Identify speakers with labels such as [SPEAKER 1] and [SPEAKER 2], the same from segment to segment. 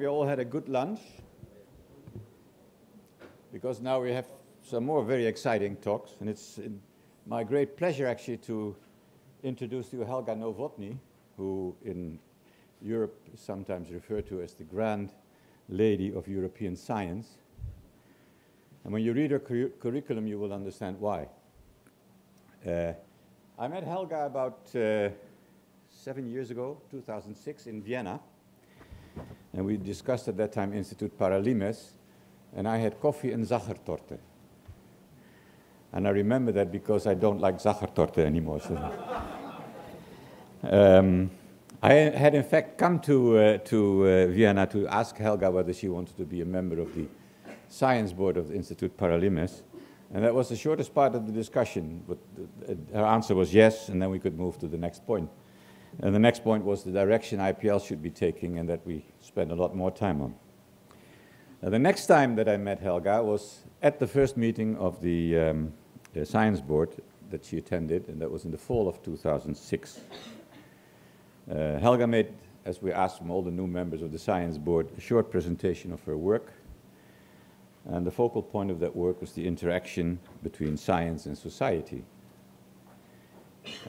[SPEAKER 1] hope you all had a good lunch, because now we have some more very exciting talks, and it's my great pleasure actually to introduce to you Helga Nowotny, who in Europe is sometimes referred to as the Grand Lady of European Science. And when you read her curriculum, you will understand why. I met Helga about 7 years ago, 2006, in Vienna. And we discussed at that time Institute Paralimes, and I had coffee and Sachertorte. And I remember that because I don't like Sachertorte anymore. So. I had in fact come to Vienna to ask Helga whether she wanted to be a member of the science board of the Institute Paralimes. And that was the shortest part of the discussion, but her answer was yes, and then we could move to the next point. And the next point was the direction IPL should be taking, and that we spent a lot more time on. Now, the next time that I met Helga was at the first meeting of the science board that she attended, and that was in the fall of 2006. Helga made, as we asked from all the new members of the science board, a short presentation of her work. And the focal point of that work was the interaction between science and society.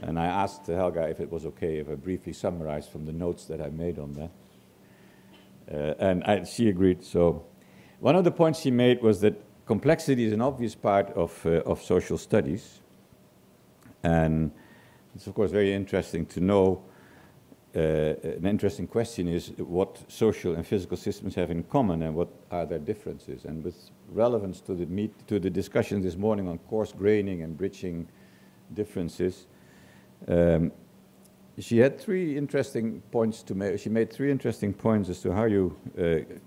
[SPEAKER 1] And I asked Helga if it was okay if I briefly summarized from the notes that I made on that. She agreed. So one of the points she made was that complexity is an obvious part of social studies. And it's, of course, very interesting to know. An interesting question is what social and physical systems have in common and what are their differences. And with relevance to the discussion this morning on coarse graining and bridging differences, she had 3 interesting points to make. She made 3 interesting points as to how you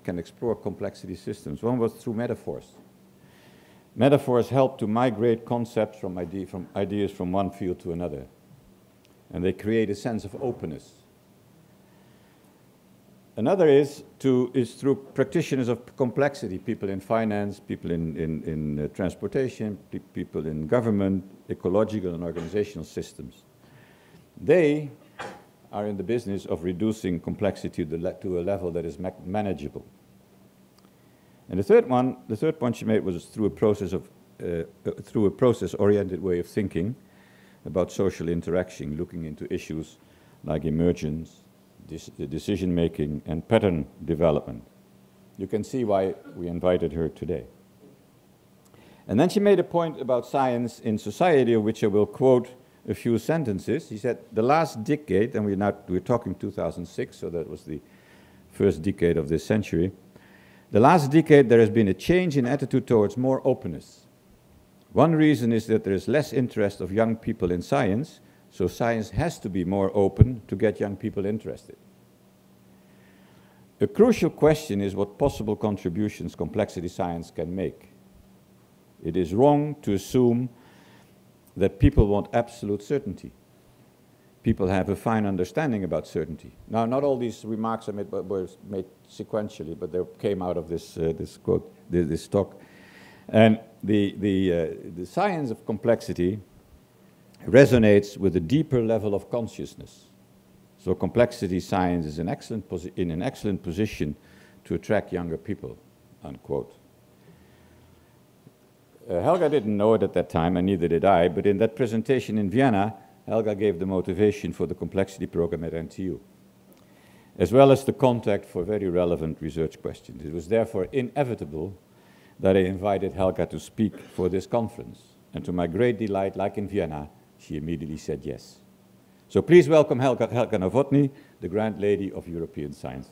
[SPEAKER 1] can explore complexity systems. One was through metaphors. Metaphors help to migrate concepts from ideas from one field to another, and they create a sense of openness. Another is through practitioners of complexity, people in finance, people in transportation, people in government, ecological and organizational systems. They are in the business of reducing complexity to a level that is manageable. And the third point she made was through a process-oriented way of thinking about social interaction, looking into issues like emergence, decision-making, and pattern development. You can see why we invited her today. And then she made a point about science in society, of which I will quote a few sentences. She said, the last decade, and we're talking 2006, so that was the first decade of this century. The last decade, there has been a change in attitude towards more openness. One reason is that there is less interest of young people in science, so science has to be more open to get young people interested. A crucial question is what possible contributions complexity science can make. It is wrong to assume that people want absolute certainty. People have a fine understanding about certainty. Now, not all these remarks were made sequentially, but they came out of this quote, this talk. And the science of complexity resonates with a deeper level of consciousness. So complexity science is in an excellent position to attract younger people, unquote. Helga didn't know it at that time, and neither did I, but in that presentation in Vienna, Helga gave the motivation for the complexity program at NTU, as well as the contact for very relevant research questions. It was therefore inevitable that I invited Helga to speak for this conference. And to my great delight, like in Vienna, she immediately said yes. So please welcome Helga Nowotny, the Grand Lady of European Science.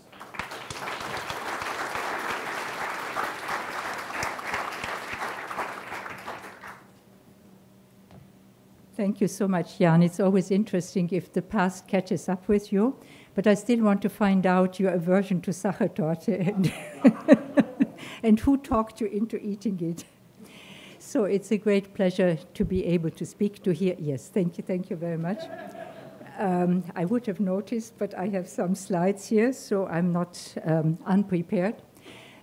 [SPEAKER 2] Thank you so much, Jan. It's always interesting if the past catches up with you, but I still want to find out your aversion to Sachertorte and who talked you into eating it. So it's a great pleasure to be able to speak to here. Yes, thank you very much. I would have noticed, but I have some slides here, so I'm not unprepared.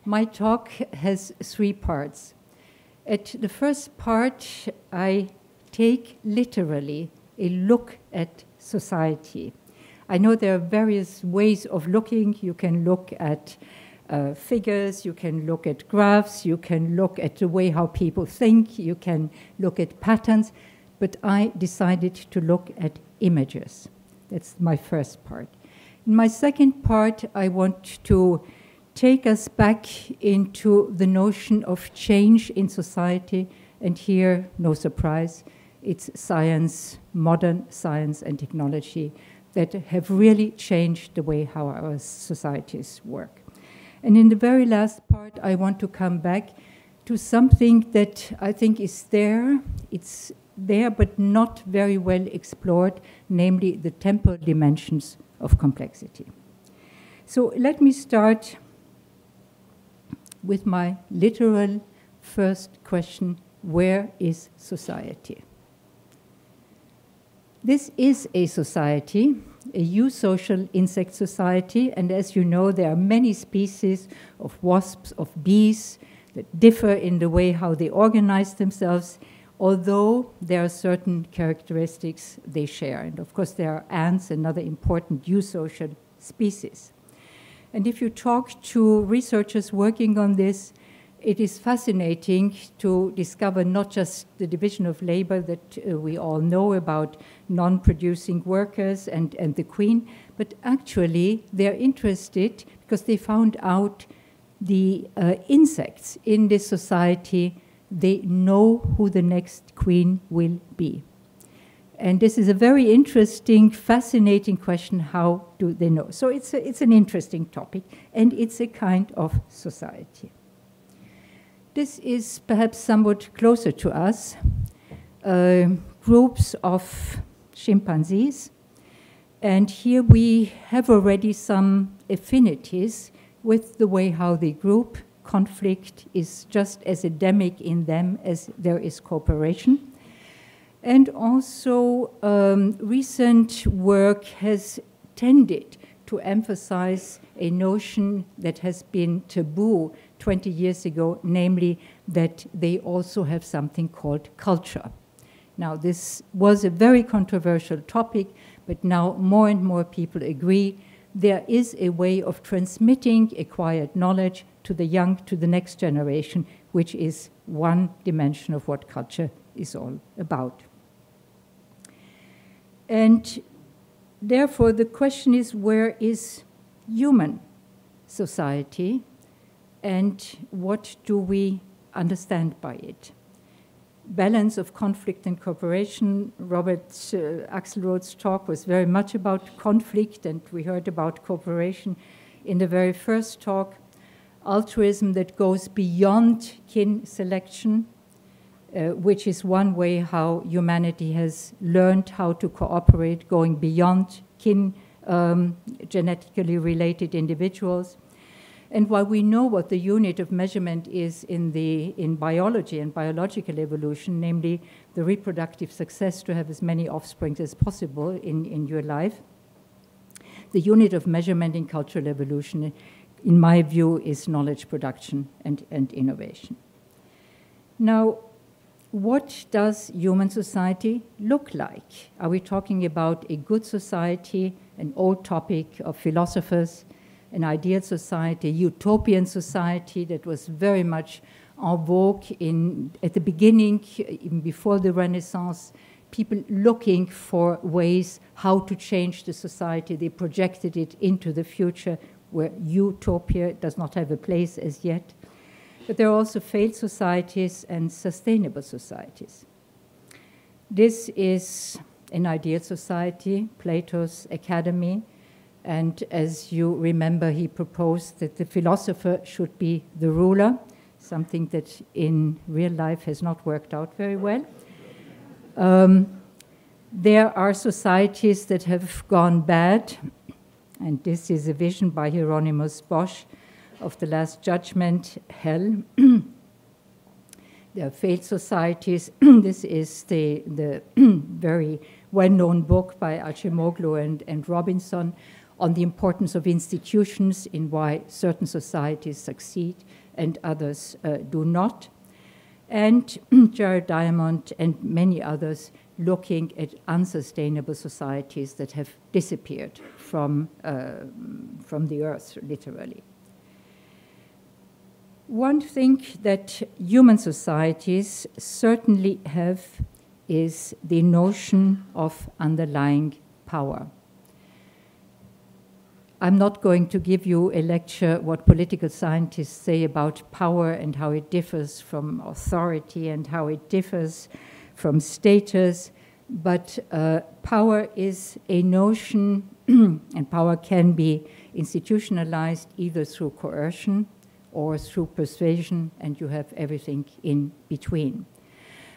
[SPEAKER 2] My talk has 3 parts. At the first part, I take literally a look at society. I know there are various ways of looking. You can look at figures, you can look at graphs, you can look at the way how people think, you can look at patterns, but I decided to look at images. That's my first part. In my second part, I want to take us back into the notion of change in society, and here, no surprise, it's science, modern science and technology that have really changed the way how our societies work. And in the very last part, I want to come back to something that I think is there. It's there, but not very well explored, namely the temporal dimensions of complexity. So let me start with my literal first question: where is society? This is a society, a eusocial insect society, and as you know, there are many species of wasps, of bees, that differ in the way how they organize themselves, although there are certain characteristics they share. And of course, there are ants, another important eusocial species. And if you talk to researchers working on this, it is fascinating to discover not just the division of labor that we all know about non-producing workers and the queen, but actually they're interested because they found out the insects in this society, they know who the next queen will be. And this is a very interesting, fascinating question: how do they know? So it's an interesting topic, and it's a kind of society. This is perhaps somewhat closer to us. Groups of chimpanzees. And here we have already some affinities with the way how they group. Conflict is just as endemic in them as there is cooperation. And also recent work has tended to emphasize a notion that has been taboo 20 years ago, namely that they also have something called culture. Now, this was a very controversial topic, but now more and more people agree there is a way of transmitting acquired knowledge to the young, to the next generation, which is one dimension of what culture is all about. And therefore, the question is, where is human society, and what do we understand by it? Balance of conflict and cooperation. Robert Axelrod's talk was very much about conflict, and we heard about cooperation in the very first talk. Altruism that goes beyond kin selection, which is one way how humanity has learned how to cooperate, going beyond kin genetically related individuals. And while we know what the unit of measurement is in biology and biological evolution, namely the reproductive success to have as many offspring as possible in your life, the unit of measurement in cultural evolution, in my view, is knowledge production and innovation. Now, what does human society look like? Are we talking about a good society, an old topic of philosophers, an ideal society, a utopian society that was very much en vogue at the beginning, even before the Renaissance, people looking for ways how to change the society. They projected it into the future where utopia does not have a place as yet. But there are also failed societies and sustainable societies. This is an ideal society, Plato's Academy. And as you remember, he proposed that the philosopher should be the ruler, something that in real life has not worked out very well. There are societies that have gone bad, and this is a vision by Hieronymus Bosch of the Last Judgment, Hell. There are failed societies. This is the very well-known book by Acemoglu and Robinson on the importance of institutions in why certain societies succeed and others do not. And Jared Diamond and many others looking at unsustainable societies that have disappeared from the earth, literally. One thing that human societies certainly have is the notion of underlying power. I'm not going to give you a lecture what political scientists say about power and how it differs from authority and how it differs from status, but power is a notion and power can be institutionalized either through coercion or through persuasion, and you have everything in between.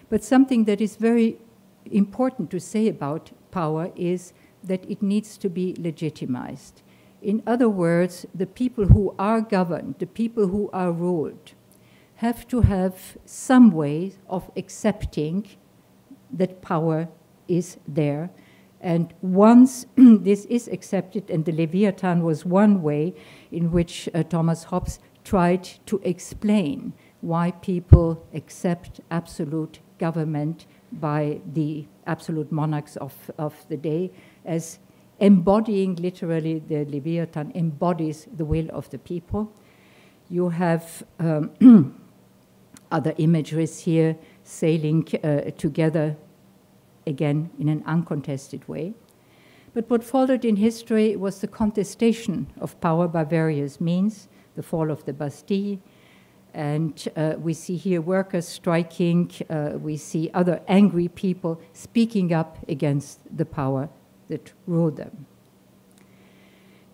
[SPEAKER 2] But something that is very important to say about power is that it needs to be legitimized. In other words, the people who are governed, the people who are ruled, have to have some way of accepting that power is there. And once this is accepted, and the Leviathan was one way in which Thomas Hobbes tried to explain why people accept absolute government by the absolute monarchs of the day as embodying, literally, the Leviathan embodies the will of the people. You have other imageries here sailing together, again, in an uncontested way. But what followed in history was the contestation of power by various means, the fall of the Bastille, and we see here workers striking, we see other angry people speaking up against the power that ruled them.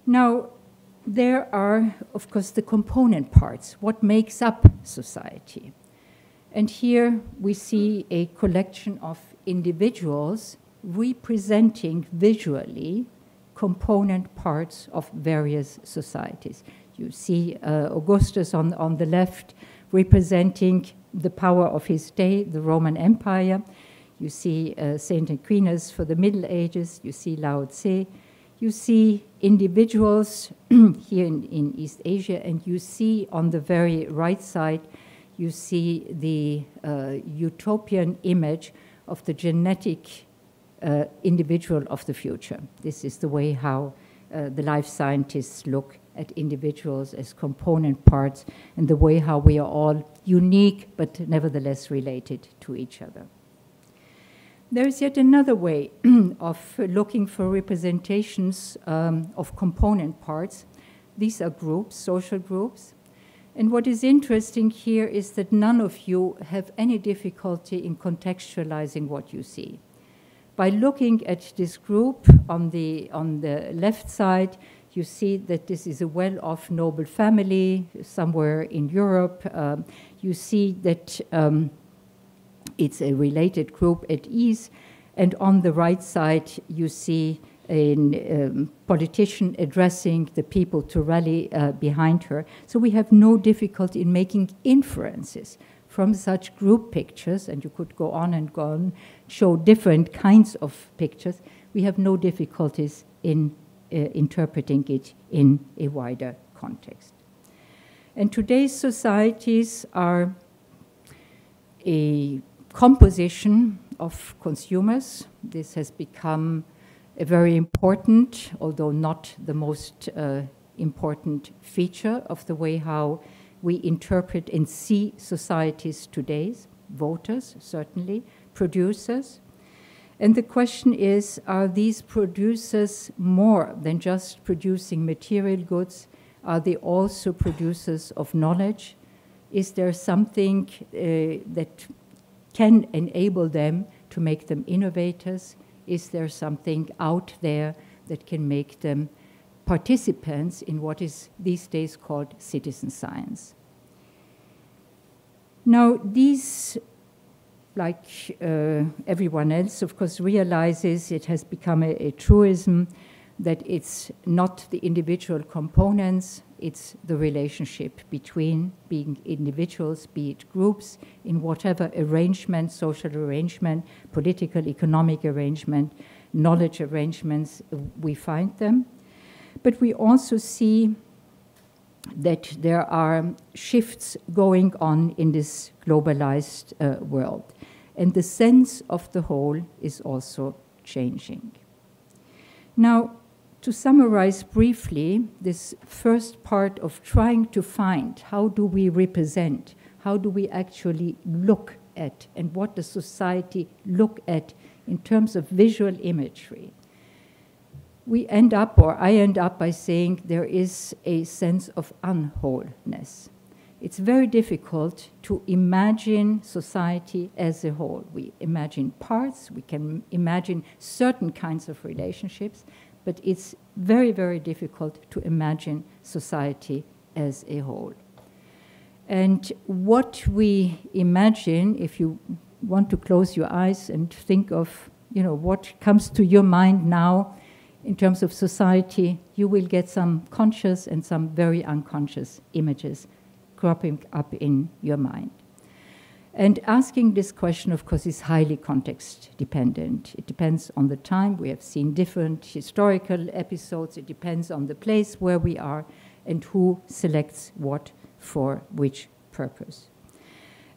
[SPEAKER 2] Now, there are, of course, the component parts, what makes up society. And here we see a collection of individuals representing visually component parts of various societies. You see Augustus on the left representing the power of his day, the Roman Empire. You see St. Aquinas for the Middle Ages. You see Lao Tse. You see individuals here in East Asia, and you see on the very right side, you see the utopian image of the genetic individual of the future. This is the way how the life scientists look at individuals as component parts, and the way how we are all unique but nevertheless related to each other. There is yet another way of looking for representations of component parts. These are groups, social groups. And what is interesting here is that none of you have any difficulty in contextualizing what you see. By looking at this group on the left side, you see that this is a well-off noble family somewhere in Europe. You see that it's a related group at ease. And on the right side, you see a politician addressing the people to rally behind her. So we have no difficulty in making inferences from such group pictures, and you could go on and go on, show different kinds of pictures. We have no difficulties in interpreting it in a wider context. And today's societies are a composition of consumers. This has become a very important, although not the most important feature of the way how we interpret and see societies today. Voters, certainly, producers. And the question is, are these producers more than just producing material goods? Are they also producers of knowledge? Is there something that can enable them to make them innovators? Is there something out there that can make them participants in what is these days called citizen science? Now, these, like everyone else, of course, realizes it has become a truism that it's not the individual components, it's the relationship between being individuals, be it groups, in whatever arrangement, social arrangement, political, economic arrangement, knowledge arrangements, we find them. But we also see that there are shifts going on in this globalized world. And the sense of the whole is also changing. Now, To summarize briefly, this first part of trying to find how do we represent, how do we actually look at, and what does society look at in terms of visual imagery, we end up, or I end up by saying there is a sense of un-wholeness. It's very difficult to imagine society as a whole. We imagine parts, we can imagine certain kinds of relationships, but it's very, very difficult to imagine society as a whole. And what we imagine, if you want to close your eyes and think of, what comes to your mind now in terms of society, you will get some conscious and some very unconscious images cropping up in your mind. And asking this question, of course, is highly context dependent. It depends on the time. We have seen different historical episodes. It depends on the place where we are and who selects what for which purpose.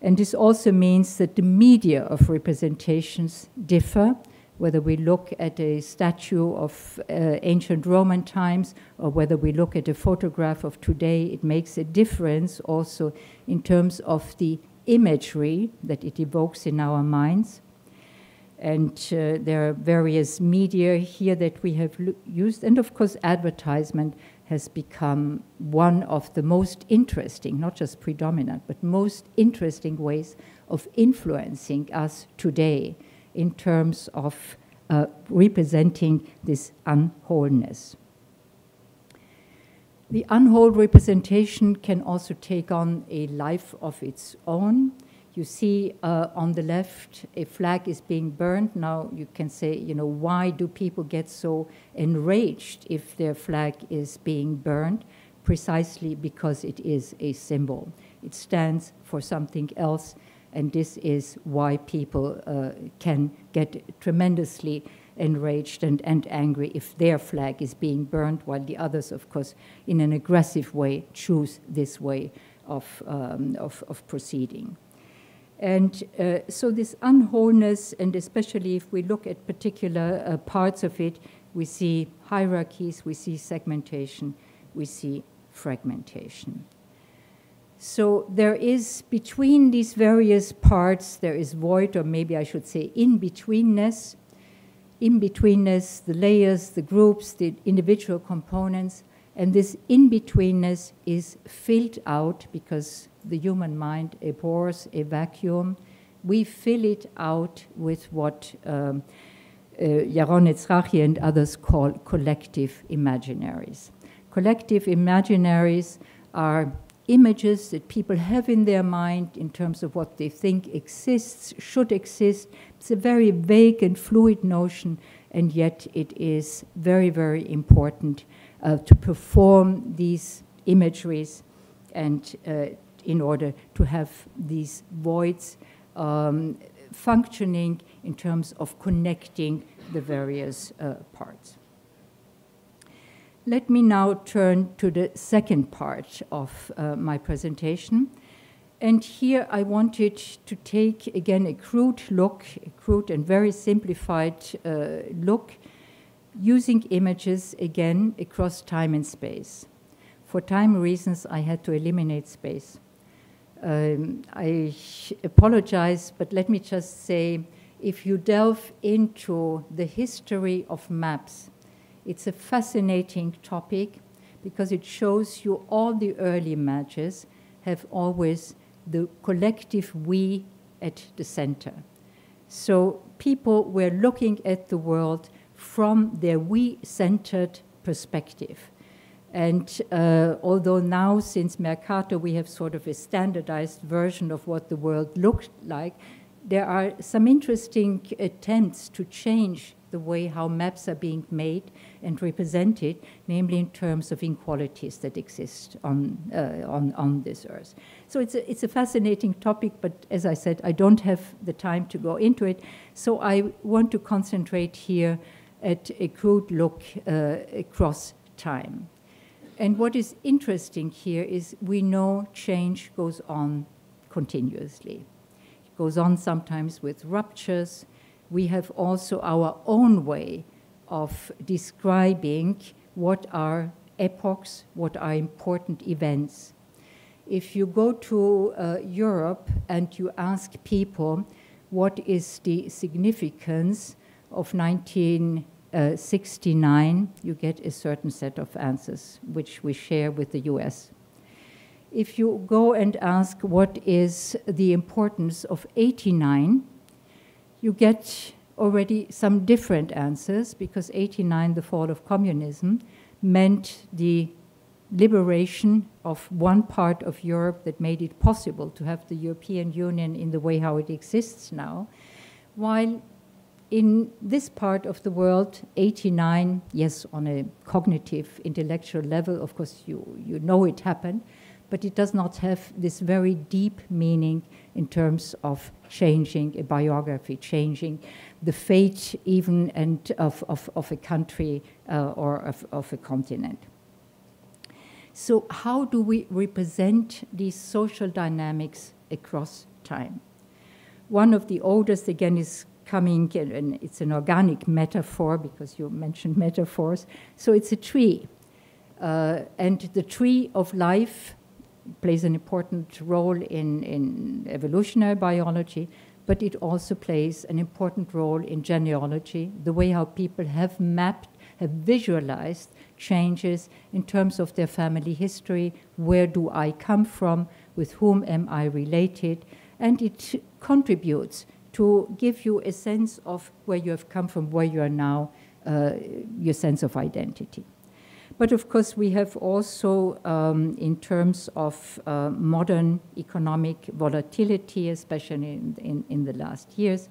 [SPEAKER 2] And this also means that the media of representations differ, whether we look at a statue of ancient Roman times or whether we look at a photograph of today. It makes a difference also in terms of the imagery that it evokes in our minds. And there are various media here that we have used. And of course, advertisement has become one of the most interesting, not just predominant, but most interesting ways of influencing us today in terms of representing this unwholeness. The unwhole representation can also take on a life of its own. You see on the left, a flag is being burned. Now you can say, why do people get so enraged if their flag is being burned? Precisely because it is a symbol. It stands for something else, and this is why people can get tremendously enraged and angry if their flag is being burned, while the others, of course, in an aggressive way, choose this way of proceeding. And so this unwholeness, and especially if we look at particular parts of it, we see hierarchies, we see segmentation, we see fragmentation. So there is, between these various parts, there is void, or maybe I should say in-betweenness. In-betweenness, the layers, the groups, the individual components, and this in-betweenness is filled out because the human mind abhors a vacuum. We fill it out with what Yaron Ezrahi and others call collective imaginaries. Collective imaginaries are images that people have in their mind in terms of what they think exists, should exist. It's a very vague and fluid notion, and yet it is very, very important to perform these imageries and in order to have these voids functioning in terms of connecting the various parts. Let me now turn to the second part of my presentation. And here I wanted to take, again, a crude look, a crude and very simplified look, using images, again, across time and space. For time reasons, I had to eliminate space. I apologize, but let me just say, if you delve into the history of maps, it's a fascinating topic because it shows you all the early images have always the collective we at the center. So people were looking at the world from their we-centered perspective. And although now, since Mercator, we have sort of a standardized version of what the world looked like, there are some interesting attempts to change the way how maps are being made and represented, namely in terms of inequalities that exist on this earth. So it's a fascinating topic, but as I said, I don't have the time to go into it. So I want to concentrate here at a crude look across time. And what is interesting here is we know change goes on continuously. It goes on sometimes with ruptures. We have also our own way of describing what are epochs, what are important events. If you go to Europe and you ask people what is the significance of 1969, you get a certain set of answers, which we share with the US. If you go and ask what is the importance of 89, you get already some different answers, because 89, the fall of communism, meant the liberation of one part of Europe that made it possible to have the European Union in the way how it exists now, while in this part of the world, 89, yes, on a cognitive, intellectual level, of course, you know it happened, but it does not have this very deep meaning in terms of changing a biography, changing the fate even and of a country or of a continent. So how do we represent these social dynamics across time? One of the oldest, again, is coming, and it's an organic metaphor, because you mentioned metaphors. So it's a tree. And the tree of life plays an important role in evolutionary biology, but it also plays an important role in genealogy, the way how people have mapped, have visualized changes in terms of their family history, where do I come from, with whom am I related, and it contributes to give you a sense of where you have come from, where you are now, your sense of identity. But of course, we have also, in terms of modern economic volatility, especially in the last years,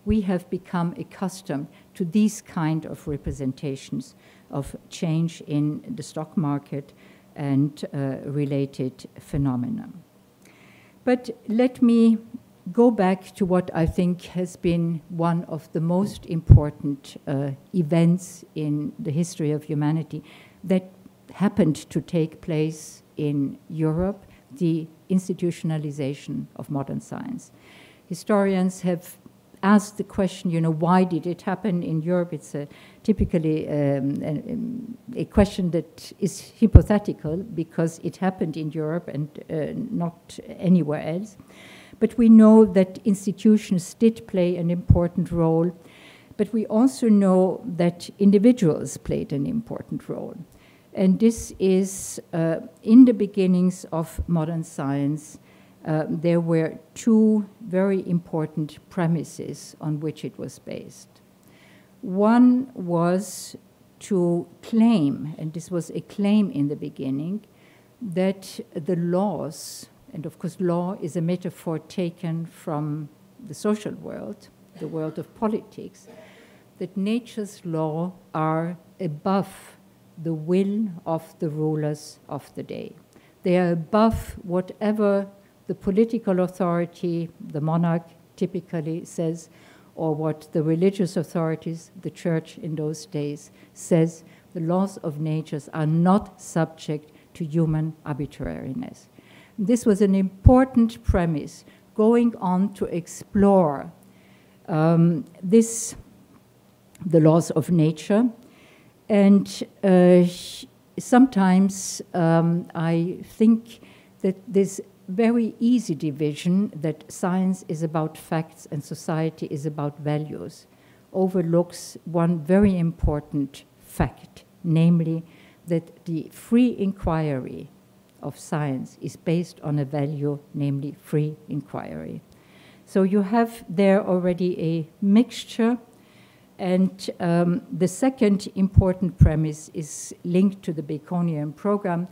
[SPEAKER 2] we have become accustomed to these kind of representations of change in the stock market and related phenomena. But let me go back to what I think has been one of the most important events in the history of humanity that happened to take place in Europe, the institutionalization of modern science. Historians have asked the question, you know, why did it happen in Europe? It's typically a question that is hypothetical, because it happened in Europe and not anywhere else. But we know that institutions did play an important role, but we also know that individuals played an important role. And this is, in the beginnings of modern science, there were two very important premises on which it was based. One was to claim, and this was a claim in the beginning, that the laws, and of course law is a metaphor taken from the social world, the world of politics, that nature's law are above the will of the rulers of the day. They are above whatever the political authority, the monarch typically says, or what the religious authorities, the church in those days, says. The laws of nature are not subject to human arbitrariness. This was an important premise going on to explore the laws of nature. And sometimes I think that this very easy division that science is about facts and society is about values overlooks one very important fact, namely that the free inquiry of science is based on a value, namely free inquiry. So you have there already a mixture. And the second important premise is linked to the Baconian program.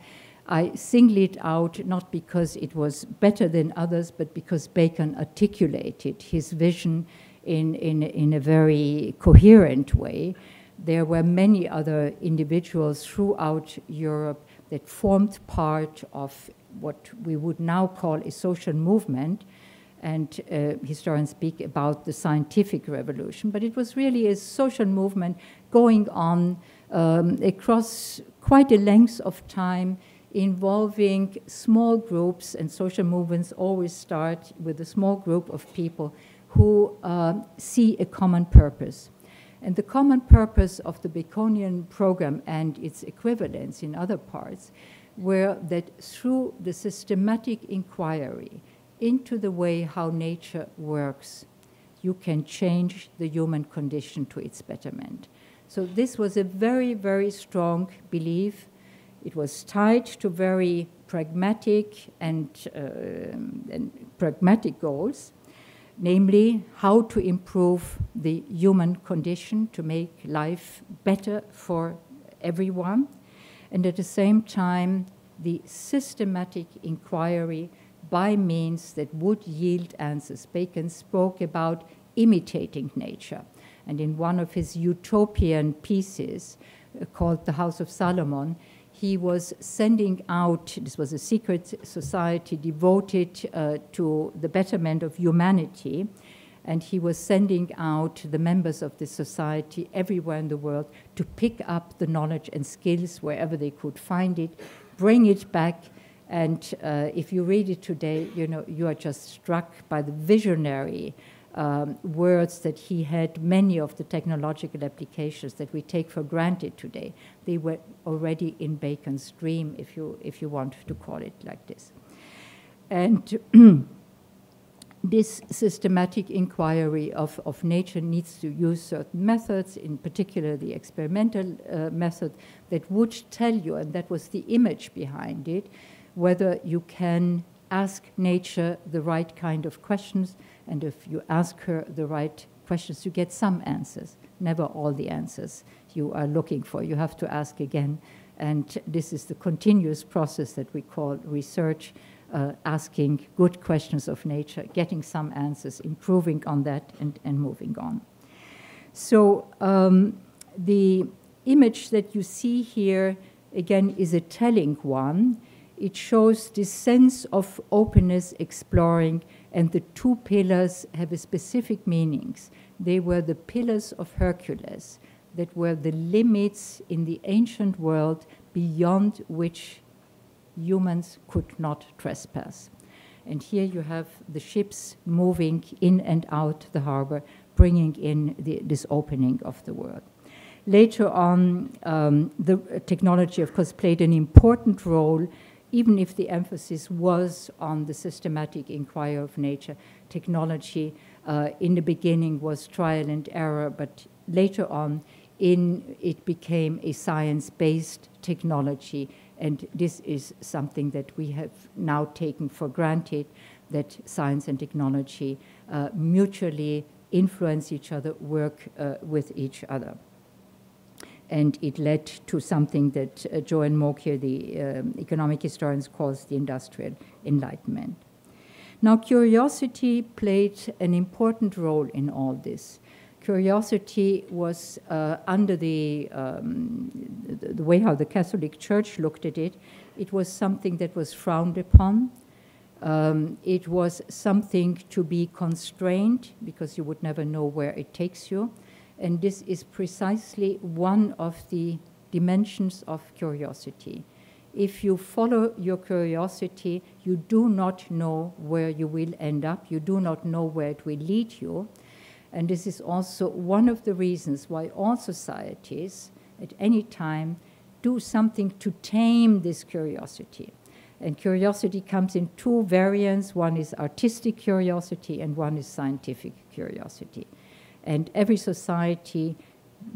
[SPEAKER 2] I single it out not because it was better than others, but because Bacon articulated his vision in a very coherent way. There were many other individuals throughout Europe that formed part of what we would now call a social movement. And historians speak about the scientific revolution, but it was really a social movement going on across quite a length of time, involving small groups, and social movements always start with a small group of people who see a common purpose. And the common purpose of the Baconian program and its equivalents in other parts were that through the systematic inquiry into the way how nature works, you can change the human condition to its betterment. So this was a very, very strong belief. It was tied to very pragmatic and pragmatic goals, namely how to improve the human condition to make life better for everyone, and at the same time, the systematic inquiry by means that would yield answers. Bacon spoke about imitating nature, and in one of his utopian pieces called The House of Solomon, he was sending out, this was a secret society devoted to the betterment of humanity, and he was sending out the members of the society everywhere in the world to pick up the knowledge and skills wherever they could find it, bring it back, and if you read it today, you know, you are just struck by the visionary words that he had. Many of the technological applications that we take for granted today, they were already in Bacon's dream, if you want to call it like this. And this systematic inquiry of nature needs to use certain methods, in particular the experimental method, that would tell you, and that was the image behind it, whether you can ask nature the right kind of questions, and if you ask her the right questions, you get some answers, never all the answers you are looking for. You have to ask again, and this is the continuous process that we call research, asking good questions of nature, getting some answers, improving on that, and moving on. So the image that you see here, again, is a telling one. It shows this sense of openness, exploring, and the two pillars have a specific meanings. They were the pillars of Hercules, that were the limits in the ancient world beyond which humans could not trespass. And here you have the ships moving in and out the harbor, bringing in this opening of the world. Later on, the technology, of course, played an important role. Even if the emphasis was on the systematic inquiry of nature, technology in the beginning was trial and error, but later on it became a science-based technology, and this is something that we have now taken for granted, that science and technology mutually influence each other, work with each other. And it led to something that Joan Mokyr, the economic historian, calls the Industrial Enlightenment. Now, curiosity played an important role in all this. Curiosity was under the way how the Catholic Church looked at it, it was something that was frowned upon. It was something to be constrained, because you would never know where it takes you. And this is precisely one of the dimensions of curiosity. If you follow your curiosity, you do not know where you will end up. You do not know where it will lead you. And this is also one of the reasons why all societies at any time do something to tame this curiosity. And curiosity comes in two variants. One is artistic curiosity and one is scientific curiosity. And every society,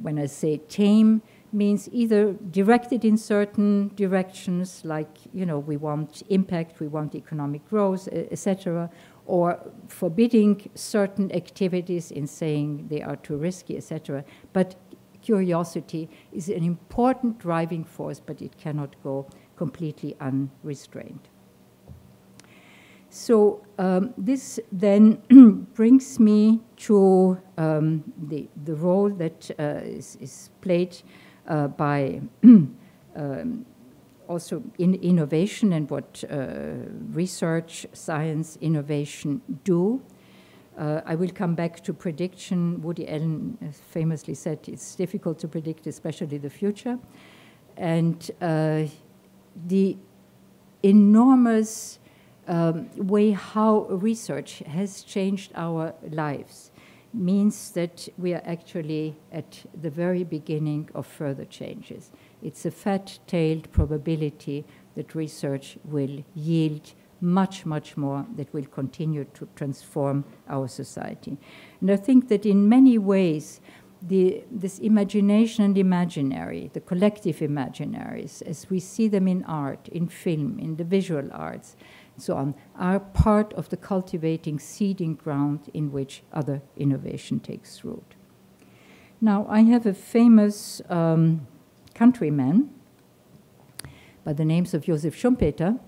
[SPEAKER 2] when I say tame, means either directed in certain directions, like, you know, we want impact, we want economic growth, etc., or forbidding certain activities in saying they are too risky, etc. But curiosity is an important driving force, but it cannot go completely unrestrained. So this then brings me to the role that is played by also in innovation and what research, science, innovation do. I will come back to prediction. Woody Allen famously said it's difficult to predict, especially the future. And the enormous way how research has changed our lives means that we are actually at the very beginning of further changes. It's a fat-tailed probability that research will yield much, much more, that will continue to transform our society. And I think that in many ways, this imagination and imaginary, the collective imaginaries, as we see them in art, in film, in the visual arts, and so on, are part of the cultivating seeding ground in which other innovation takes root. Now, I have a famous countryman by the names of Joseph Schumpeter,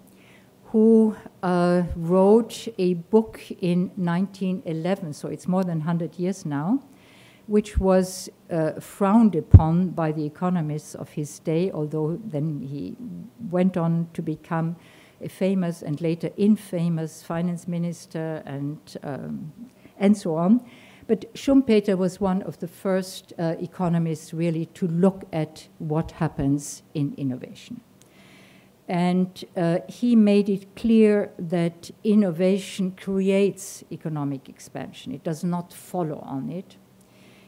[SPEAKER 2] who wrote a book in 1911, so it's more than 100 years now, which was frowned upon by the economists of his day, although then he went on to become a famous and later infamous finance minister and so on. But Schumpeter was one of the first economists really to look at what happens in innovation. And he made it clear that innovation creates economic expansion. It does not follow on it.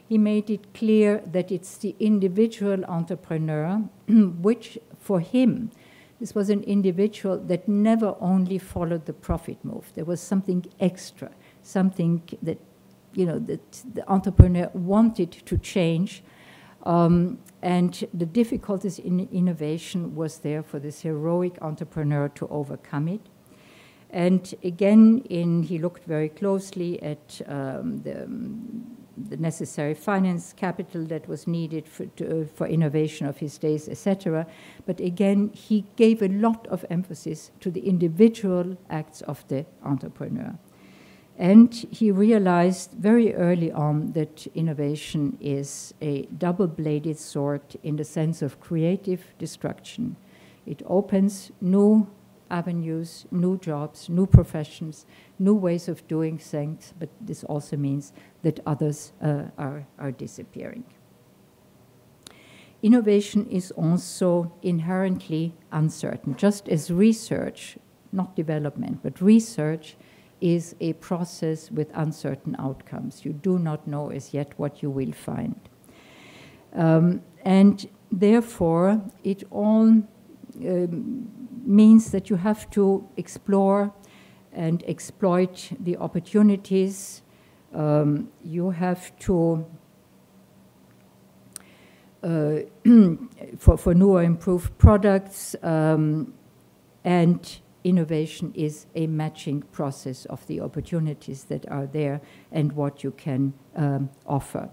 [SPEAKER 2] He made it clear that it's the individual entrepreneur, which for him, this was an individual that never only followed the profit move. There was something extra, something that, you know, that the entrepreneur wanted to change. And the difficulties in innovation was there for this heroic entrepreneur to overcome it. And again, he looked very closely at the necessary finance capital that was needed for innovation of his days, etc. But again, he gave a lot of emphasis to the individual acts of the entrepreneur. And he realized very early on that innovation is a double-bladed sword in the sense of creative destruction. It opens new avenues, new jobs, new professions, new ways of doing things, but this also means that others are disappearing. Innovation is also inherently uncertain, just as research, not development, but research is a process with uncertain outcomes. You do not know as yet what you will find. And therefore, it all means that you have to explore and exploit the opportunities. You have to, for new or improved products, and innovation is a matching process of the opportunities that are there and what you can offer.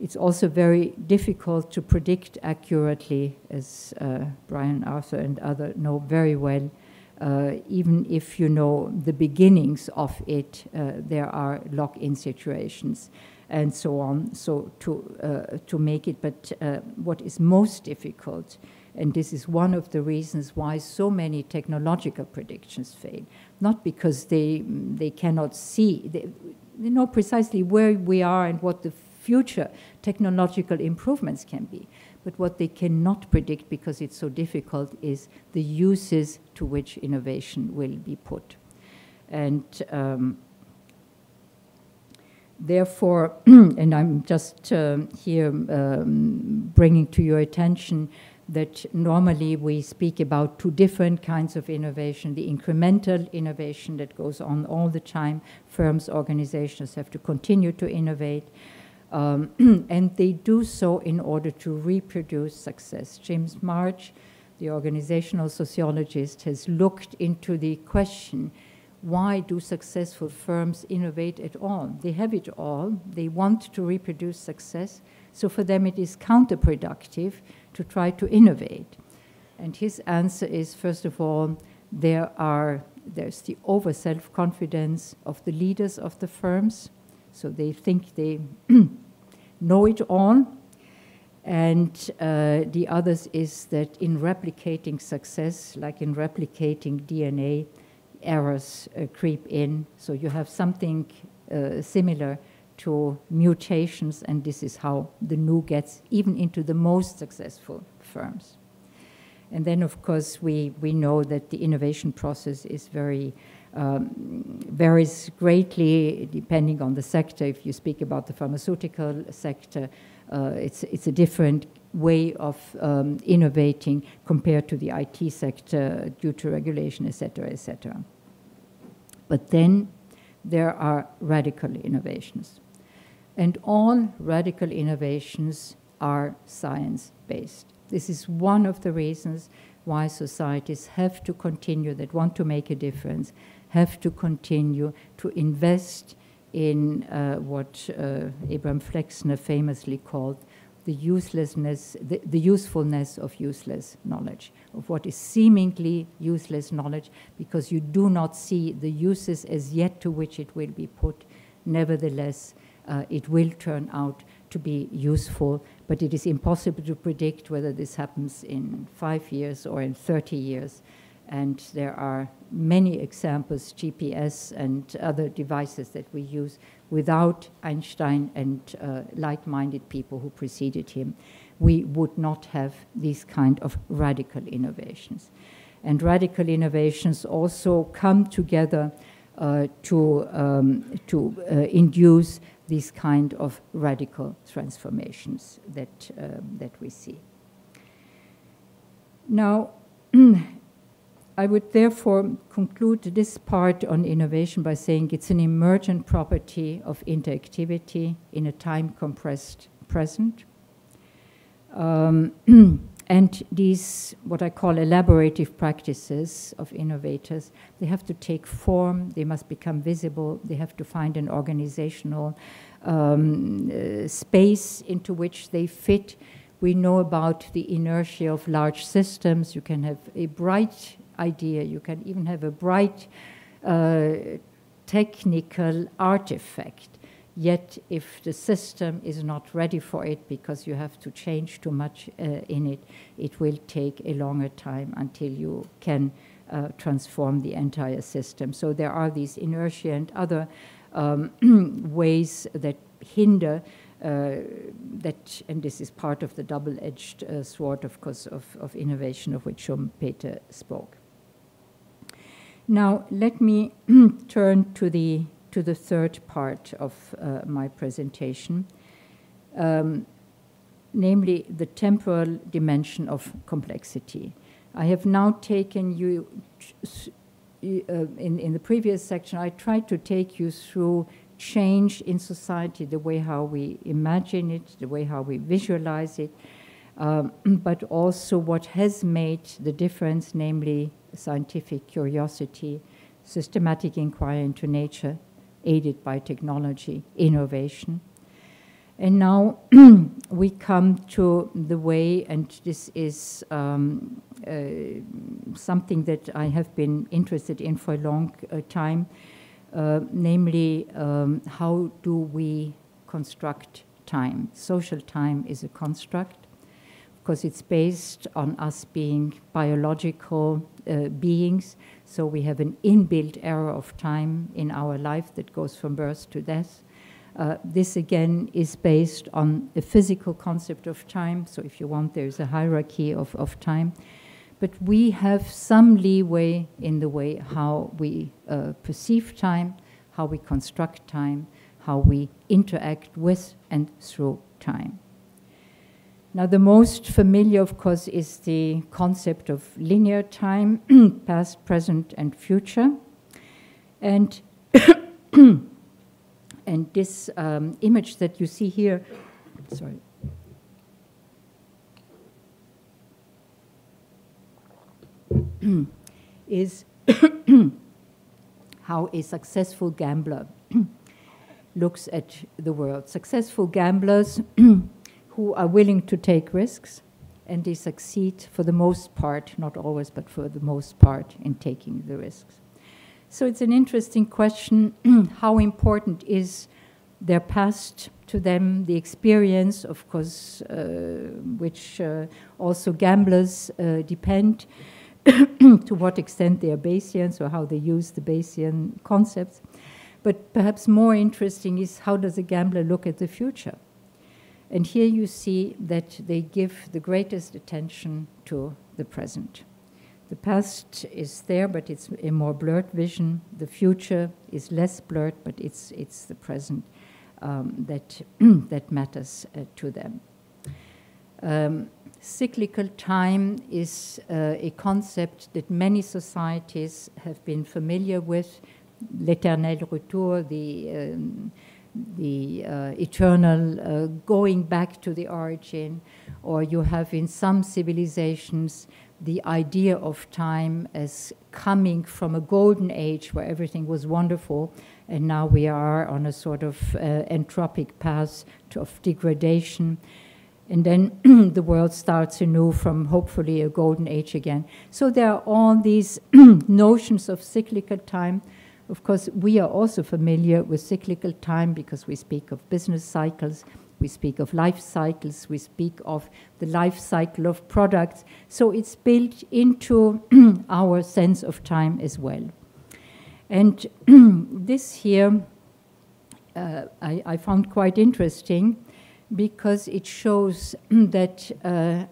[SPEAKER 2] It's also very difficult to predict accurately, as Brian Arthur and others know very well. Even if you know the beginnings of it, there are lock-in situations and so on, so to make it. But what is most difficult, and this is one of the reasons why so many technological predictions fail, not because they cannot see, they know precisely where we are and what the future technological improvements can be, but what they cannot predict because it's so difficult is the uses to which innovation will be put. And therefore, and I'm just here bringing to your attention that normally we speak about two different kinds of innovation, the incremental innovation that goes on all the time. Firms, organizations have to continue to innovate, and they do so in order to reproduce success. James March, the organizational sociologist, has looked into the question, why do successful firms innovate at all? They have it all. They want to reproduce success. So for them, it is counterproductive to try to innovate. And his answer is, first of all, there's the over self-confidence of the leaders of the firms. So they think they know it all. And the others is that in replicating success, like in replicating DNA, errors creep in. So you have something similar to mutations, and this is how the new gets even into the most successful firms. And then, of course, we know that the innovation process is very varies greatly depending on the sector. If you speak about the pharmaceutical sector, it's a different way of innovating compared to the IT sector due to regulation, etc., etc. But then there are radical innovations. And all radical innovations are science-based. This is one of the reasons why societies have to continue, that want to make a difference, have to continue to invest in what Abraham Flexner famously called the uselessness, the usefulness of useless knowledge, of what is seemingly useless knowledge, because you do not see the uses as yet to which it will be put. Nevertheless, it will turn out to be useful, but it is impossible to predict whether this happens in 5 years or in 30 years. And there are many examples, GPS and other devices that we use. Without Einstein and like-minded people who preceded him, we would not have these kind of radical innovations. And radical innovations also come together to induce these kind of radical transformations that we see. Now, I would therefore conclude this part on innovation by saying it's an emergent property of interactivity in a time-compressed present. And these, what I call elaborative practices of innovators, they have to take form, they must become visible, they have to find an organizational space into which they fit. We know about the inertia of large systems. You can have a bright idea, you can even have a bright technical artifact. Yet if the system is not ready for it because you have to change too much in it, it will take a longer time until you can transform the entire system. So there are these inertia and other ways that hinder that, and this is part of the double-edged sword, of course, of innovation of which Schumpeter spoke. Now, let me turn to the third part of my presentation, namely the temporal dimension of complexity. I have now taken you, in the previous section, I tried to take you through change in society, the way how we imagine it, the way how we visualize it, but also what has made the difference, namely scientific curiosity, systematic inquiry into nature, aided by technology, innovation. And now we come to the way, and this is something that I have been interested in for a long time, namely how do we construct time? Social time is a construct because it's based on us being biological beings. So we have an inbuilt error of time in our life that goes from birth to death. This again is based on a physical concept of time. So if you want, there's a hierarchy of time. But we have some leeway in the way how we perceive time, how we construct time, how we interact with and through time. Now, the most familiar, of course, is the concept of linear time, past, present, and future. And, and this image that you see here, sorry. is how a successful gambler looks at the world. Successful gamblers who are willing to take risks, and they succeed for the most part, not always, but for the most part, in taking the risks. So it's an interesting question, how important is their past to them, the experience, of course, which also gamblers depend, to what extent they are Bayesians or how they use the Bayesian concepts. But perhaps more interesting is how does a gambler look at the future? And here you see that they give the greatest attention to the present. The past is there, but it's a more blurred vision. The future is less blurred, but it's the present that, that matters to them. Cyclical time is a concept that many societies have been familiar with. L'éternel retour, the eternal going back to the origin, or you have in some civilizations the idea of time as coming from a golden age where everything was wonderful, and now we are on a sort of entropic path of degradation. And then the world starts anew from hopefully a golden age again. So there are all these notions of cyclical time. Of course, we are also familiar with cyclical time because we speak of business cycles, we speak of life cycles, we speak of the life cycle of products. So it's built into our sense of time as well. And this here I found quite interesting, because it shows that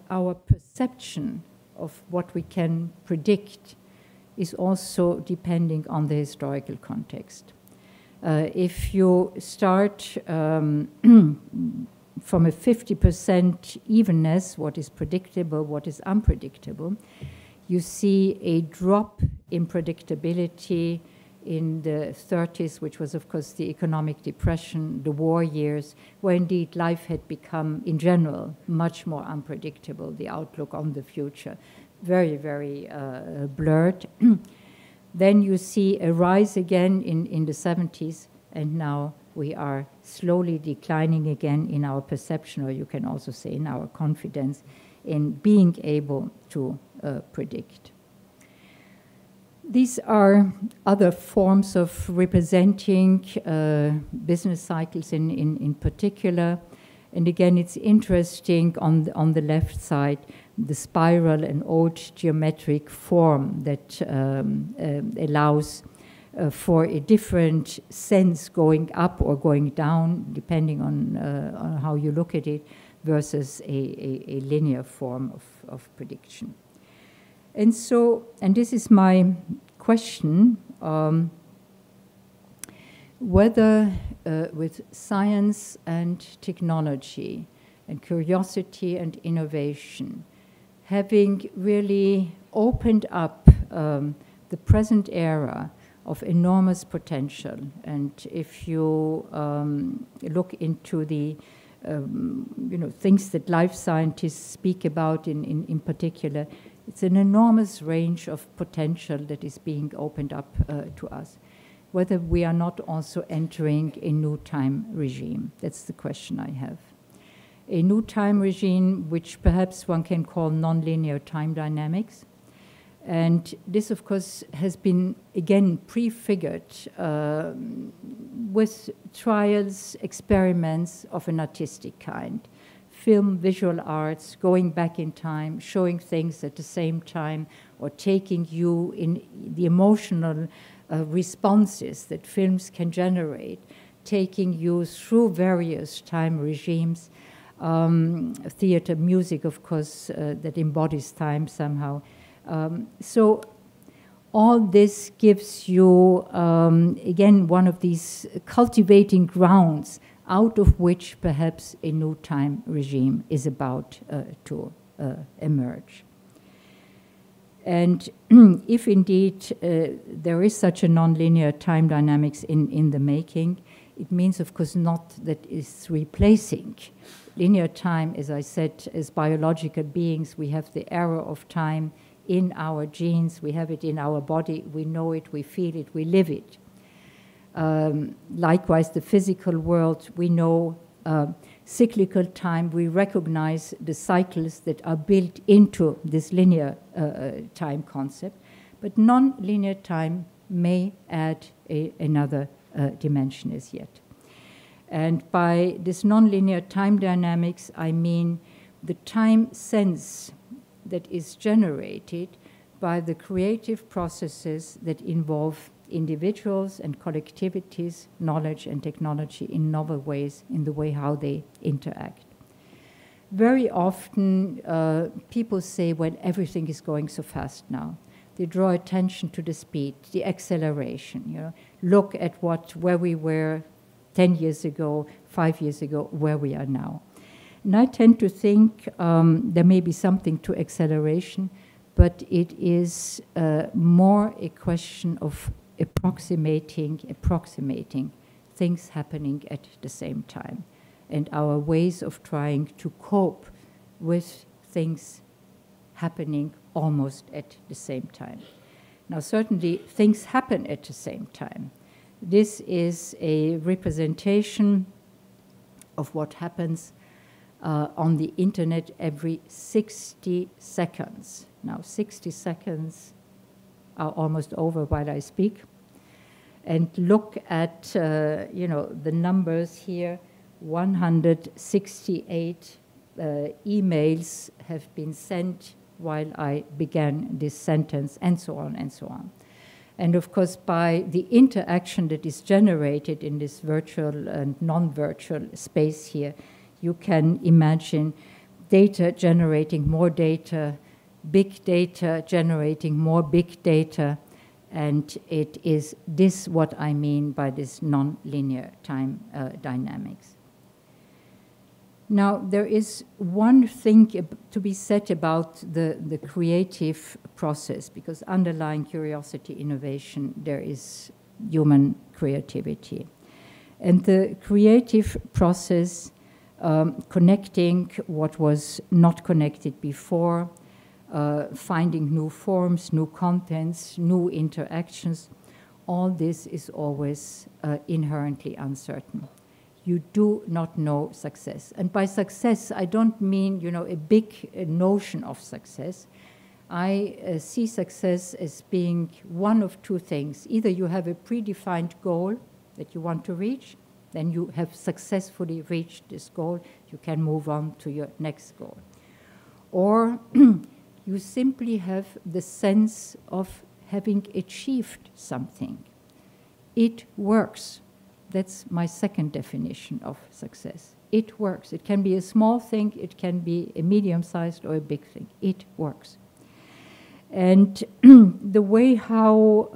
[SPEAKER 2] our perception of what we can predict is also depending on the historical context. If you start from a 50% evenness, what is predictable, what is unpredictable, you see a drop in predictability in the 30s, which was, of course, the economic depression, the war years, where indeed life had become, in general, much more unpredictable, the outlook on the future, very, very blurred. Then you see a rise again in the 70s, and now we are slowly declining again in our perception, or you can also say in our confidence in being able to predict. These are other forms of representing business cycles in particular. And again, it's interesting on the left side, the spiral, an old geometric form that allows for a different sense going up or going down, depending on how you look at it, versus a linear form of prediction. And so, and this is my question, whether with science and technology and curiosity and innovation, having really opened up the present era of enormous potential, and if you look into the things that life scientists speak about in particular, it's an enormous range of potential that is being opened up to us. Whether we are not also entering a new time regime, that's the question I have. A new time regime, which perhaps one can call nonlinear time dynamics. And this, of course, has been, again, prefigured with trials, experiments of an artistic kind. Film, visual arts, going back in time, showing things at the same time, or taking you in the emotional responses that films can generate, taking you through various time regimes, theater, music, of course, that embodies time somehow. So all this gives you, again, one of these cultivating grounds out of which perhaps a new time regime is about to emerge. And if indeed there is such a nonlinear time dynamics in the making, it means, of course, not that it's replacing linear time. As I said, as biological beings, we have the arrow of time in our genes, we have it in our body, we know it, we feel it, we live it. Likewise, the physical world, we know cyclical time, we recognize the cycles that are built into this linear time concept, but non-linear time may add another dimension as yet. And by this non-linear time dynamics, I mean the time sense that is generated by the creative processes that involve individuals and collectivities, knowledge and technology in novel ways in the way how they interact. Very often people say, well, everything is going so fast now. they draw attention to the speed, the acceleration. You know, look at where we were 10 years ago, 5 years ago, where we are now. And I tend to think there may be something to acceleration, but it is more a question of approximating things happening at the same time, and our ways of trying to cope with things happening almost at the same time. Now, certainly, things happen at the same time. This is a representation of what happens on the internet every 60 seconds. Now, 60 seconds are almost over while I speak. And look at, the numbers here. 168 emails have been sent while I began this sentence, and so on and so on. And of course, by the interaction that is generated in this virtual and non-virtual space here, you can imagine data generating more data, big data generating more big data, and it is this what I mean by this non-linear time dynamics. Now, there is one thing to be said about the creative process, because underlying curiosity, innovation, there is human creativity. And the creative process, connecting what was not connected before, finding new forms, new contents, new interactions, all this is always inherently uncertain. You do not know success. And by success, I don't mean, a big notion of success. I see success as being one of two things. Either you have a predefined goal that you want to reach, then you have successfully reached this goal, you can move on to your next goal. Or you simply have the sense of having achieved something. It works. That's my second definition of success. It works. It can be a small thing, it can be a medium-sized or a big thing. It works. And the way how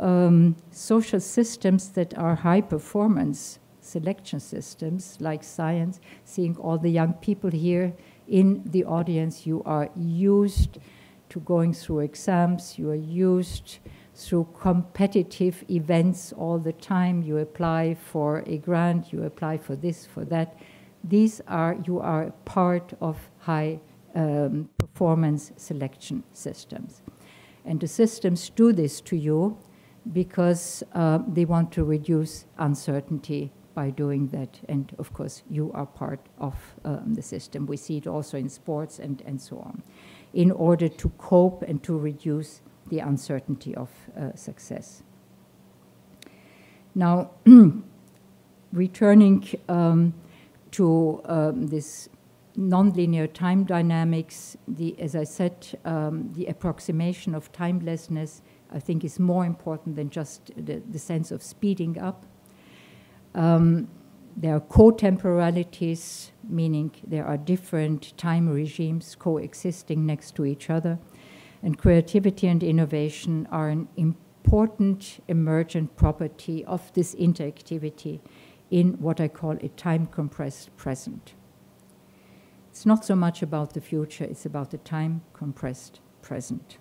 [SPEAKER 2] social systems that are high-performance selection systems, like science, seeing all the young people here in the audience, you are used to going through exams, you are used through competitive events all the time. You apply for a grant, you apply for this, for that. You are part of high performance selection systems. And the systems do this to you because they want to reduce uncertainty by doing that. And of course, you are part of the system. We see it also in sports and so on, in order to cope and to reduce the uncertainty of success. Now, returning to this nonlinear time dynamics, as I said, the approximation of timelessness, I think, is more important than just the sense of speeding up. There are co-temporalities, meaning there are different time regimes coexisting next to each other. And creativity and innovation are an important emergent property of this interactivity in what I call a time-compressed present. It's not so much about the future, it's about the time-compressed present.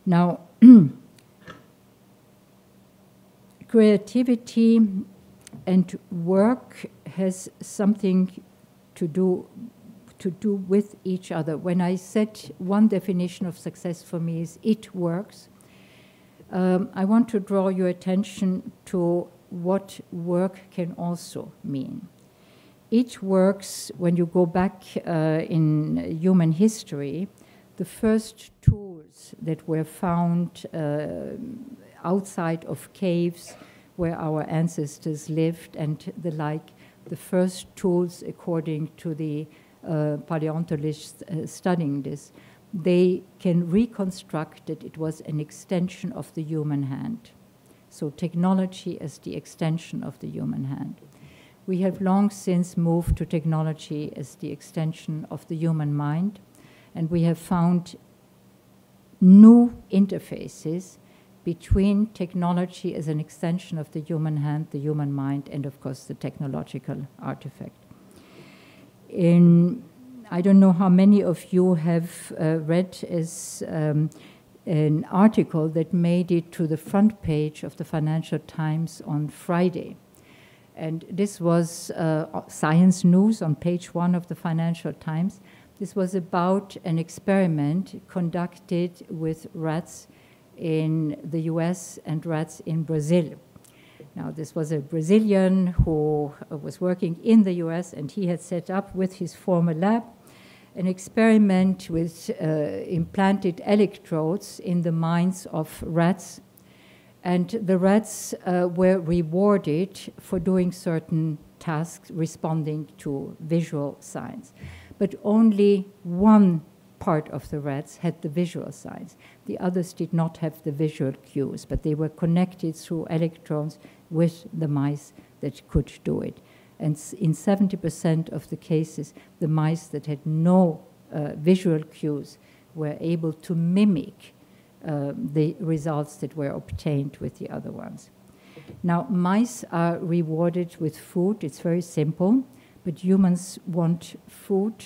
[SPEAKER 2] Now, creativity and work has something to do with each other. When I said one definition of success for me is it works, I want to draw your attention to what work can also mean. It works when you go back in human history. The first tools that were found outside of caves where our ancestors lived and the like, the first tools according to the paleontologists studying this, they can reconstruct that it was an extension of the human hand. So technology as the extension of the human hand. We have long since moved to technology as the extension of the human mind, and we have found new interfaces between technology as an extension of the human hand, the human mind, and of course the technological artifact. I don't know how many of you have read an article that made it to the front page of the Financial Times on Friday. And this was Science News on page 1 of the Financial Times. This was about an experiment conducted with rats in the US and rats in Brazil. Now, this was a Brazilian who was working in the US, and he had set up with his former lab an experiment with implanted electrodes in the minds of rats. And the rats were rewarded for doing certain tasks responding to visual signs. But only one part of the rats had the visual signs. The others did not have the visual cues, but they were connected through electrons with the mice that could do it. And in 70% of the cases, the mice that had no visual cues were able to mimic the results that were obtained with the other ones. Now, mice are rewarded with food. It's very simple, but humans want food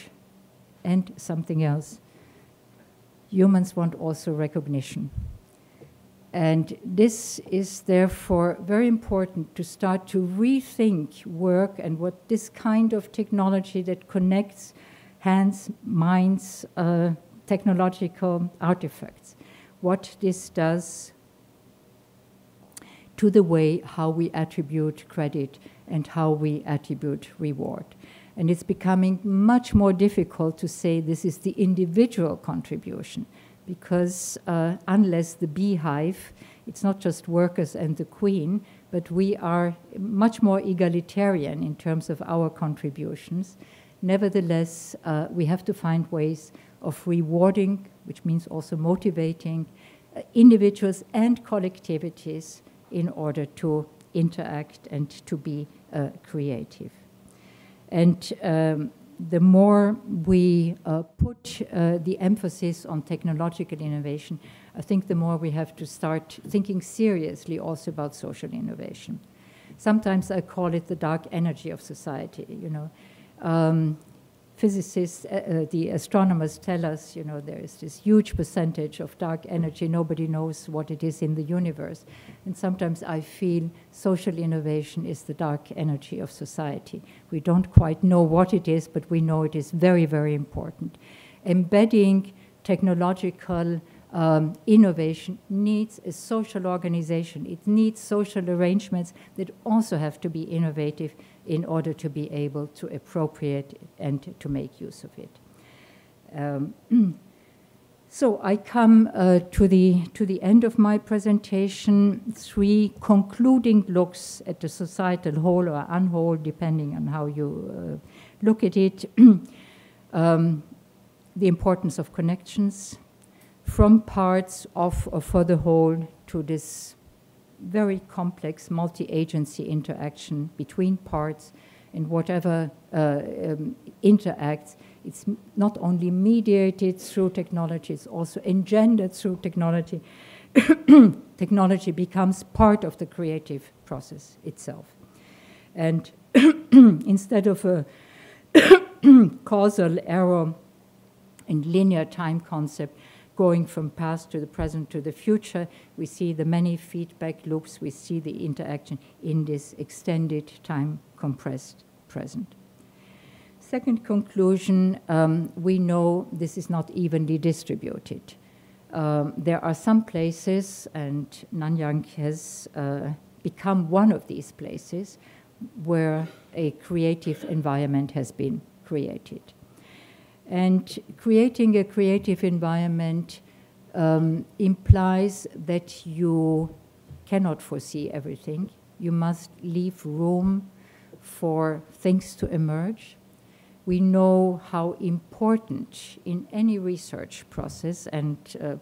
[SPEAKER 2] and something else. Humans want also recognition. And this is therefore very important to start to rethink work and what this kind of technology that connects hands, minds, technological artifacts, what this does to the way how we attribute credit and how we attribute reward. And it's becoming much more difficult to say this is the individual contribution, because unless the beehive, it's not just workers and the queen, but we are much more egalitarian in terms of our contributions. Nevertheless, we have to find ways of rewarding, which means also motivating individuals and collectivities in order to interact and to be creative. And the more we put the emphasis on technological innovation, I think the more we have to start thinking seriously also about social innovation. Sometimes I call it the dark energy of society, you know. Physicists, the astronomers tell us, you know, there is this huge percentage of dark energy. Nobody knows what it is in the universe. And sometimes I feel social innovation is the dark energy of society. We don't quite know what it is, but we know it is very, very important. Embedding technological innovation needs a social organization. It needs social arrangements that also have to be innovative in order to be able to appropriate and to make use of it. So I come to the end of my presentation, 3 concluding looks at the societal whole or unwhole, depending on how you look at it. The importance of connections from parts of or for the whole to this very complex multi-agency interaction between parts, and whatever interacts, it's not only mediated through technology, it's also engendered through technology. Technology becomes part of the creative process itself. And instead of a causal error and linear time concept, going from past to the present to the future, we see the many feedback loops, we see the interaction in this extended time compressed present. Second conclusion, we know this is not evenly distributed. There are some places, and Nanyang has become one of these places, where a creative environment has been created. And creating a creative environment implies that you cannot foresee everything. You must leave room for things to emerge. We know how important in any research process, and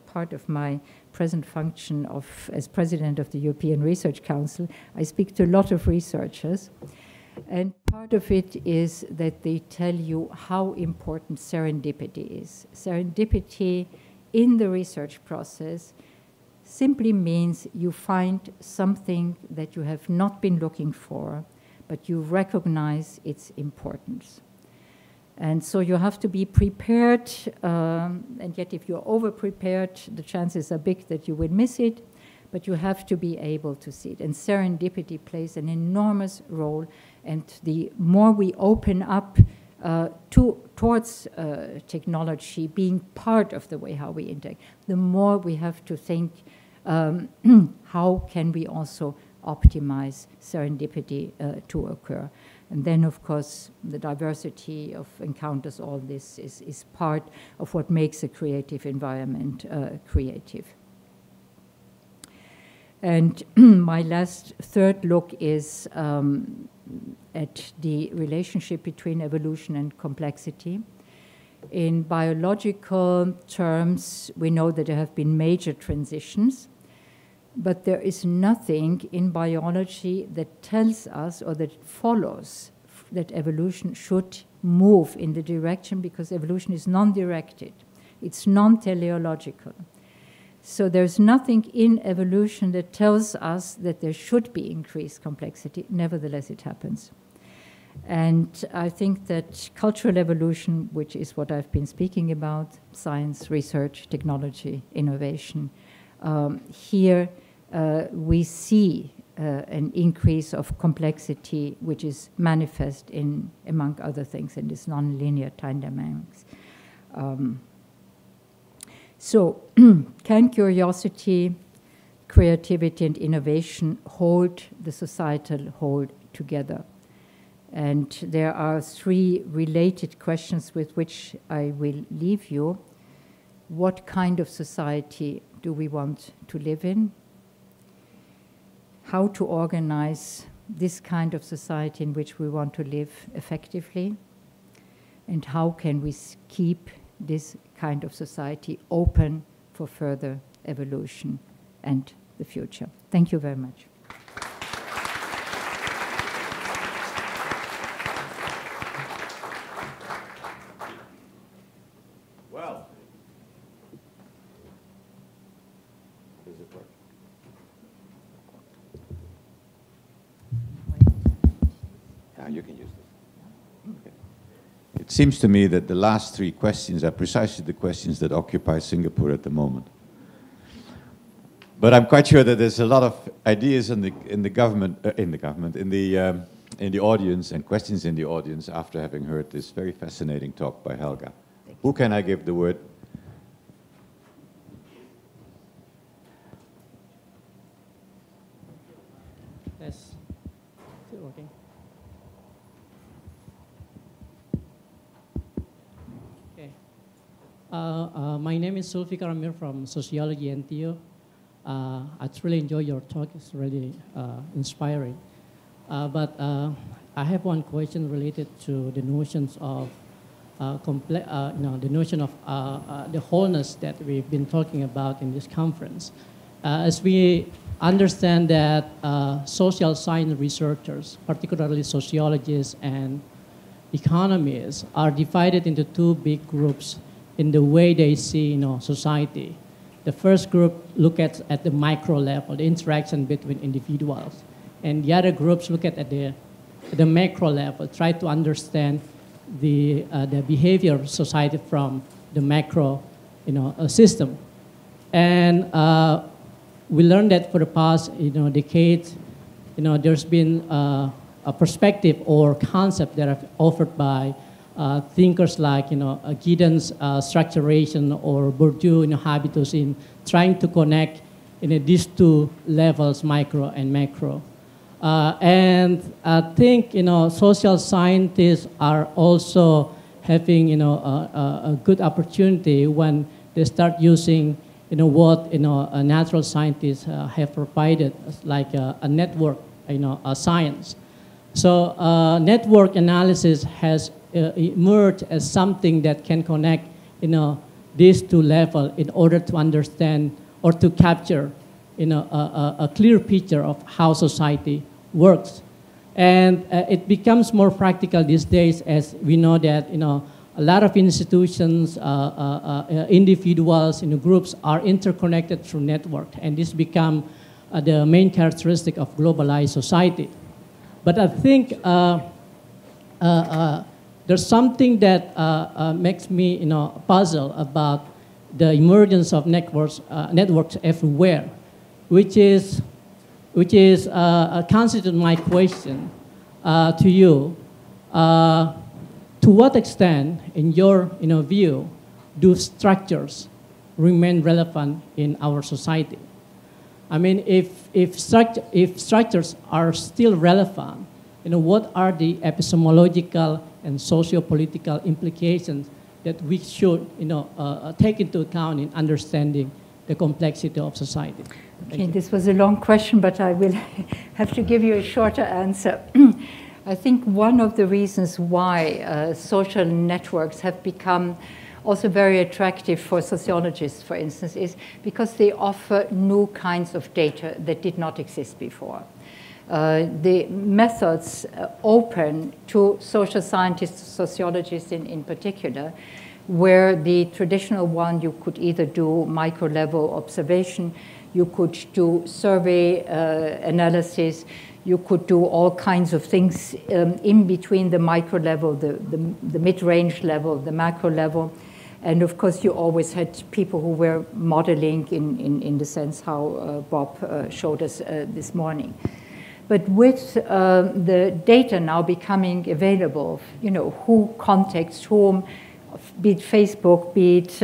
[SPEAKER 2] part of my present function as president of the European Research Council, I speak to a lot of researchers. And part of it is that they tell you how important serendipity is. Serendipity in the research process simply means you find something that you have not been looking for, but you recognize its importance. And so you have to be prepared, and yet if you're over-prepared, the chances are big that you will miss it, but you have to be able to see it. And serendipity plays an enormous role, and the more we open up towards technology being part of the way how we interact, the more we have to think how can we also optimize serendipity to occur. And then, of course, the diversity of encounters, all this is part of what makes a creative environment creative. And my last third look is at the relationship between evolution and complexity. In biological terms, we know that there have been major transitions, but there is nothing in biology that tells us or that follows that evolution should move in the direction, because evolution is non-directed. It's non-teleological. So there's nothing in evolution that tells us that there should be increased complexity. Nevertheless, it happens. And I think that cultural evolution, which is what I've been speaking about, science, research, technology, innovation, here we see an increase of complexity, which is manifest in, among other things, in this nonlinear time dynamics. So, can curiosity, creativity, and innovation hold the societal whole together? And there are three related questions with which I will leave you. What kind of society do we want to live in? How to organize this kind of society in which we want to live effectively? And how can we keep this kind of society open for further evolution and the future? Thank you very much.
[SPEAKER 1] Well, does it work? Yeah, you can use this. Okay. It seems to me that the last three questions are precisely the questions that occupy Singapore at the moment. But I'm quite sure that there's a lot of ideas in the audience, and questions in the audience after having heard this very fascinating talk by Helga. Who can I give the word?
[SPEAKER 3] Yes. Is it working? Okay. My name is Zulfikar Amir from Sociology NTU. I truly enjoy your talk. It's really inspiring. But I have one question related to the notions of the notion of the wholeness that we've been talking about in this conference. As we understand that social science researchers, particularly sociologists and economists, are divided into two big groups in the way they see society. The first group look at the micro level, the interaction between individuals. And the other groups look at the macro level, try to understand the behavior of society from the macro system. And we learned that for the past decades, there's been a perspective or concept that are offered by thinkers like Giddens' structuration or Bourdieu habitus in trying to connect these two levels, micro and macro. And I think social scientists are also having a good opportunity when they start using what natural scientists have provided, like a network a science. So network analysis has emerged as something that can connect these two levels in order to understand or to capture a clear picture of how society works. And it becomes more practical these days as we know that a lot of institutions, individuals, groups are interconnected through network, and this become the main characteristic of globalized society. But I think there's something that makes me, puzzled about the emergence of networks everywhere, which is constitute my question to you. To what extent, in your view, do structures remain relevant in our society? I mean, if structures are still relevant, what are the epistemological and socio-political implications that we should take into account in understanding the complexity of society?
[SPEAKER 2] Okay, this was a long question, but I will have to give you a shorter answer. I think one of the reasons why social networks have become also very attractive for sociologists, for instance, is because they offer new kinds of data that did not exist before. The methods open to social scientists, sociologists in particular, where the traditional one, you could either do micro-level observation, you could do survey analysis, you could do all kinds of things in between the micro level, the mid-range level, the macro level. And of course, you always had people who were modeling in the sense how Bob showed us this morning. But with the data now becoming available, who contacts whom, be it Facebook, be it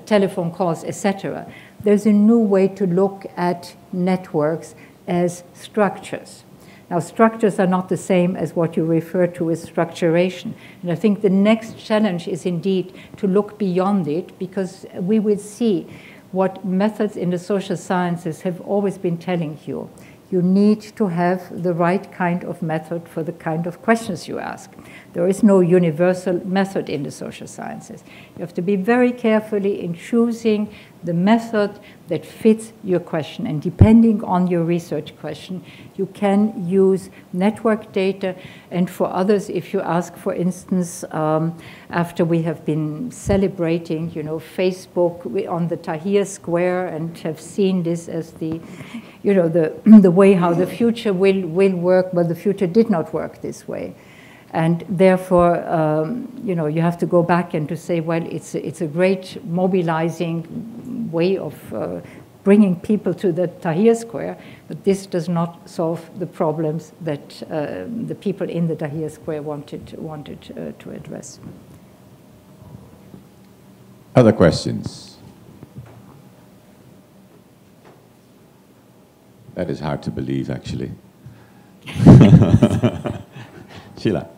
[SPEAKER 2] telephone calls, etc., there's a new way to look at networks as structures. Now, structures are not the same as what you refer to as structuration. And I think the next challenge is indeed to look beyond it, because we will see what methods in the social sciences have always been telling you. You need to have the right kind of method for the kind of questions you ask. There is no universal method in the social sciences. You have to be very carefully in choosing the method that fits your question. And depending on your research question, you can use network data. And for others, if you ask, for instance, after we have been celebrating, Facebook on the Tahrir Square and have seen this as the, the way how the future will work, but the future did not work this way. And therefore, you have to go back and to say, well, it's a great mobilizing way of bringing people to the Tahrir Square, but this does not solve the problems that the people in the Tahrir Square wanted to address.
[SPEAKER 1] Other questions? That is hard to believe, actually. Sheila.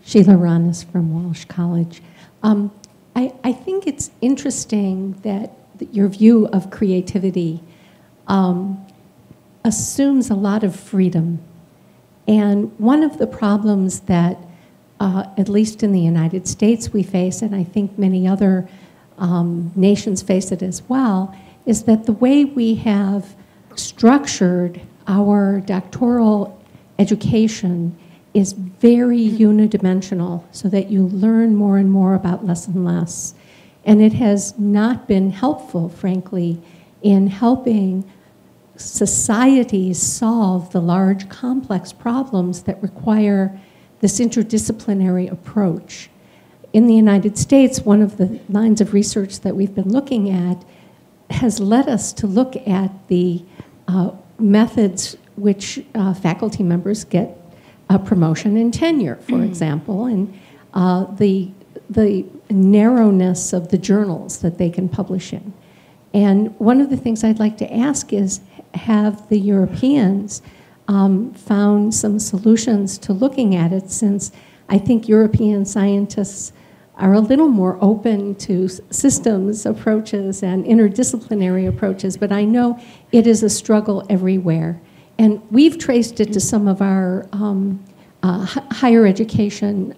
[SPEAKER 4] Sheila Ranis from Walsh College. I think it's interesting that your view of creativity assumes a lot of freedom. And one of the problems that, at least in the United States, we face, and I think many other nations face it as well, is that the way we have structured our doctoral education is very unidimensional, so that you learn more and more about less and less. And it has not been helpful, frankly, in helping societies solve the large, complex problems that require this interdisciplinary approach. In the United States, one of the lines of research that we've been looking at has led us to look at the methods which faculty members get promotion and tenure, for example, and the narrowness of the journals that they can publish in. And one of the things I'd like to ask is, have the Europeans found some solutions to looking at it, since I think European scientists are a little more open to systems approaches and interdisciplinary approaches, but I know it is a struggle everywhere. And we've traced it to some of our higher education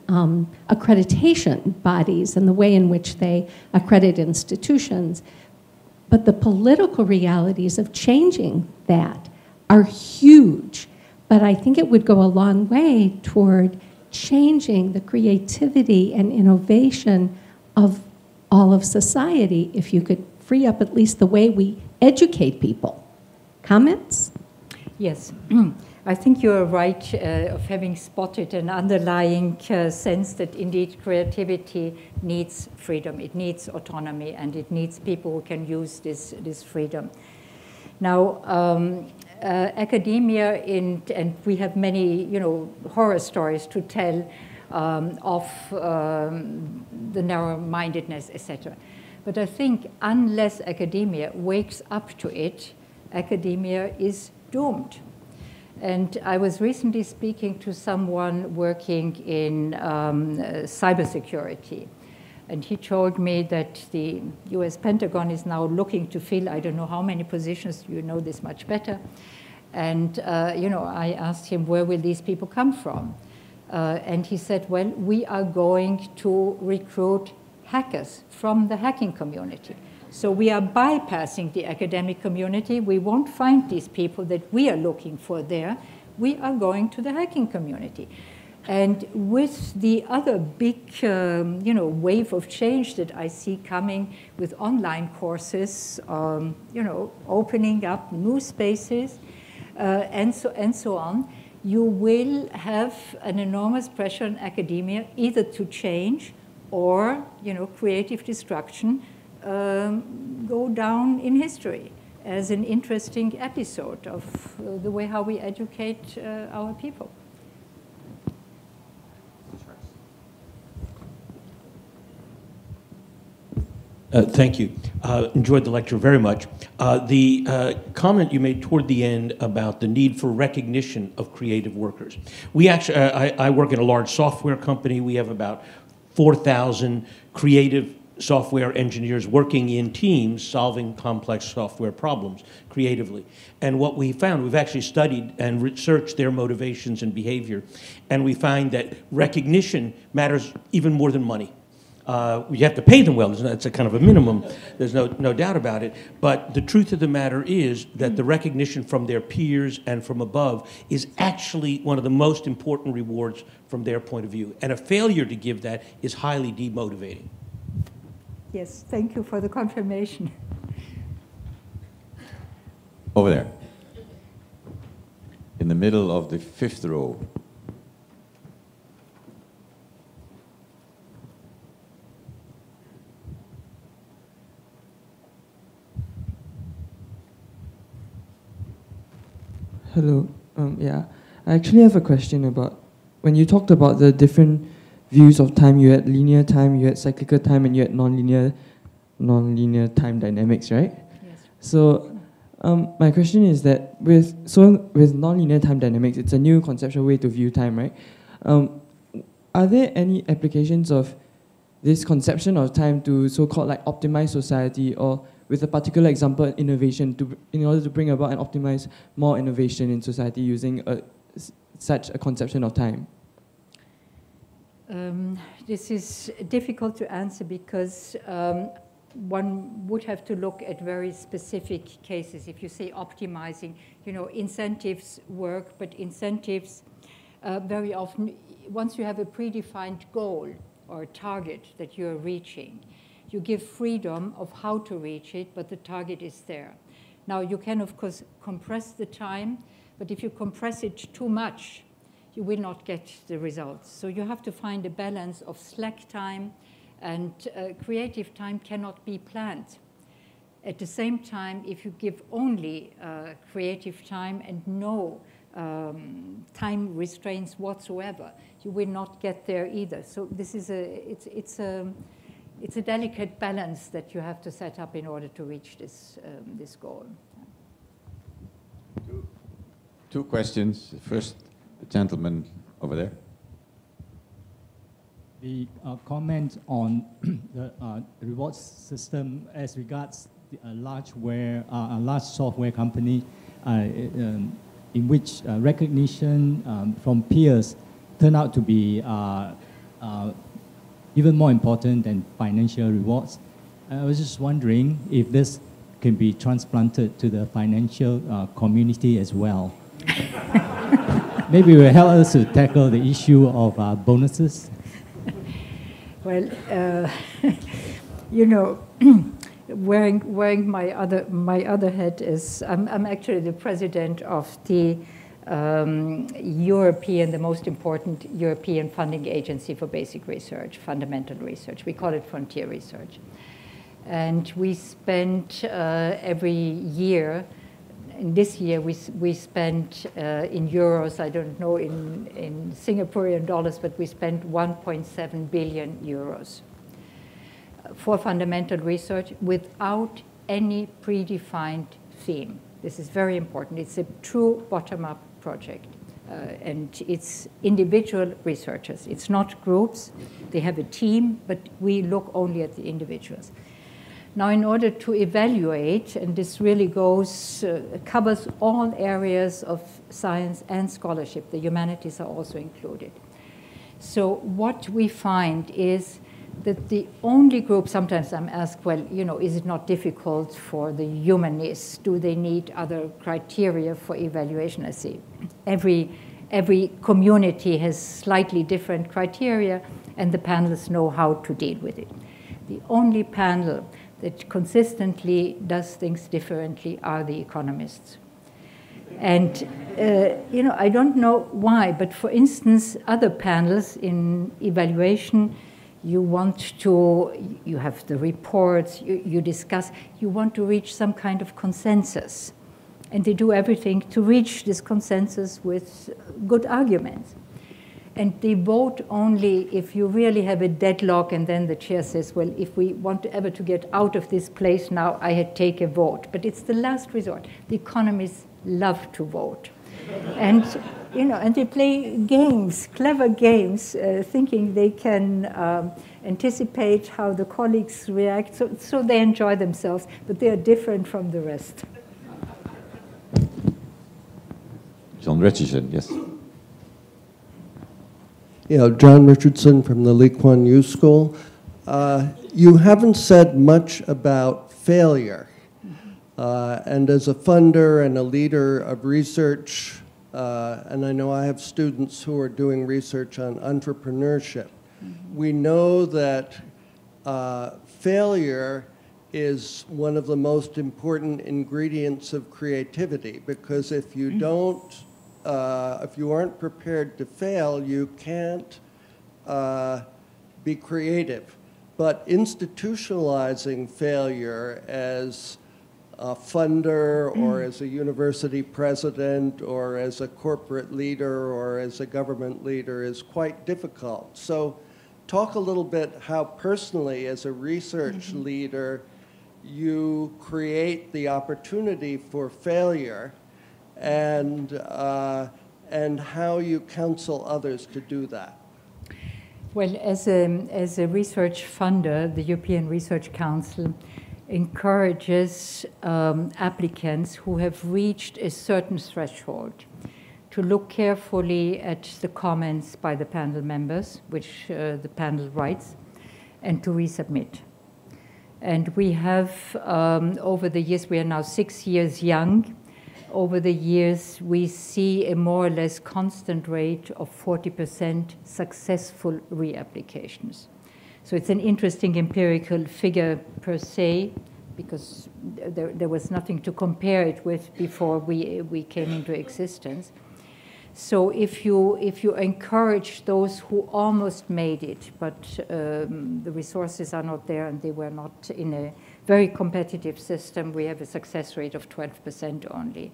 [SPEAKER 4] accreditation bodies and the way in which they accredit institutions. But the political realities of changing that are huge. but I think it would go a long way toward changing the creativity and innovation of all of society if you could free up at least the way we educate people. Comments?
[SPEAKER 2] Yes. I think you're right of having spotted an underlying sense that indeed creativity needs freedom, it needs autonomy, and it needs people who can use this freedom. Now, academia, and we have many, horror stories to tell of the narrow-mindedness, etc. But I think unless academia wakes up to it, academia is doomed. And I was recently speaking to someone working in cybersecurity. And he told me that the US Pentagon is now looking to fill, I don't know how many positions, you know this much better. And, I asked him, where will these people come from? And he said, well, we are going to recruit hackers from the hacking community. So we are bypassing the academic community. We won't find these people that we are looking for there. We are going to the hacking community. And with the other big, wave of change that I see coming with online courses, opening up new spaces, and so on, you will have an enormous pressure on academia either to change or, creative destruction go down in history as an interesting episode of the way how we educate our people.
[SPEAKER 5] Thank you. Enjoyed the lecture very much. The comment you made toward the end about the need for recognition of creative workers. We actually, I work in a large software company. We have about 4,000 creative software engineers working in teams solving complex software problems creatively. And what we found, we've actually studied and researched their motivations and behavior, and we find that recognition matters even more than money. You have to pay them well. It's a kind of a minimum. There's no doubt about it. But the truth of the matter is that the recognition from their peers and from above is actually one of the most important rewards from their point of view. And a failure to give that is highly demotivating.
[SPEAKER 2] Yes, thank you for the confirmation.
[SPEAKER 1] Over there. In the middle of the fifth row.
[SPEAKER 6] Hello. I actually have a question about when you talked about the different views of time. You had linear time, you had cyclical time, and you had non-linear time dynamics, right?
[SPEAKER 2] Yes.
[SPEAKER 6] So my question is that with non-linear time dynamics, it's a new conceptual way to view time, right? Are there any applications of this conception of time to so-called like optimize society, or with a particular example, innovation, in order to bring about and optimize more innovation in society using such a conception of time?
[SPEAKER 2] This is difficult to answer because one would have to look at very specific cases. If you say optimizing, incentives work, but incentives very often, once you have a predefined goal or a target that you're reaching, you give freedom of how to reach it, but the target is there. Now, you can, of course, compress the time, but if you compress it too much, you will not get the results. So you have to find a balance of slack time, and creative time cannot be planned. At the same time, if you give only creative time and no time restraints whatsoever, you will not get there either. So this is it's a delicate balance that you have to set up in order to reach this goal.
[SPEAKER 1] Two questions. First, the gentleman over there.
[SPEAKER 7] The comment on the reward system as regards a large software company in which recognition from peers turn out to be even more important than financial rewards. I was just wondering if this can be transplanted to the financial community as well. maybe will help us to tackle the issue of bonuses.
[SPEAKER 2] Well, you know, wearing my other hat is I'm actually the president of the the most important European funding agency for basic research, fundamental research. We call it frontier research. And we spend every year, and this year we spent in euros, I don't know in Singaporean dollars, but we spent 1.7 billion euros for fundamental research without any predefined theme. This is very important. It's a true bottom-up project. And it's individual researchers. It's not groups. They have a team, but we look only at the individuals. Now, in order to evaluate, and this really covers all areas of science and scholarship, the humanities are also included. So what we find is that the only group, sometimes I'm asked, well, you know, is it not difficult for the humanists? Do they need other criteria for evaluation? I see every community has slightly different criteria, and the panelists know how to deal with it. The only panel that consistently does things differently are the economists. And, you know, I don't know why, but for instance, other panels in evaluation, you have the reports, you discuss, you want to reach some kind of consensus. And they do everything to reach this consensus with good arguments. And they vote only if you really have a deadlock, and then the chair says, well, if we want ever to get out of this place now, I had take a vote. But it's the last resort. The economists love to vote. And, you know, and they play games, clever games, thinking they can anticipate how the colleagues react. So they enjoy themselves, but they are different from the rest.
[SPEAKER 1] John Richardson, yes.
[SPEAKER 8] Yeah, John Richardson from the Lee Kuan Yew School. You haven't said much about failure. And as a funder and a leader of research, and I know I have students who are doing research on entrepreneurship, we know that failure is one of the most important ingredients of creativity, because if you don't, if you aren't prepared to fail, you can't be creative. But institutionalizing failure as a funder or as a university president or as a corporate leader or as a government leader is quite difficult. So talk a little bit how personally as a research leader you create the opportunity for failure and how you counsel others to do that.
[SPEAKER 2] Well, as a research funder, the European Research Council encourages applicants who have reached a certain threshold to look carefully at the comments by the panel members, which the panel writes, and to resubmit. And we have, over the years, we are now 6 years young. Over the years, we see a more or less constant rate of 40% successful reapplications. So it's an interesting empirical figure per se, because there was nothing to compare it with before we came into existence. So if you encourage those who almost made it, but the resources are not there and they were not in a very competitive system, we have a success rate of 12% only.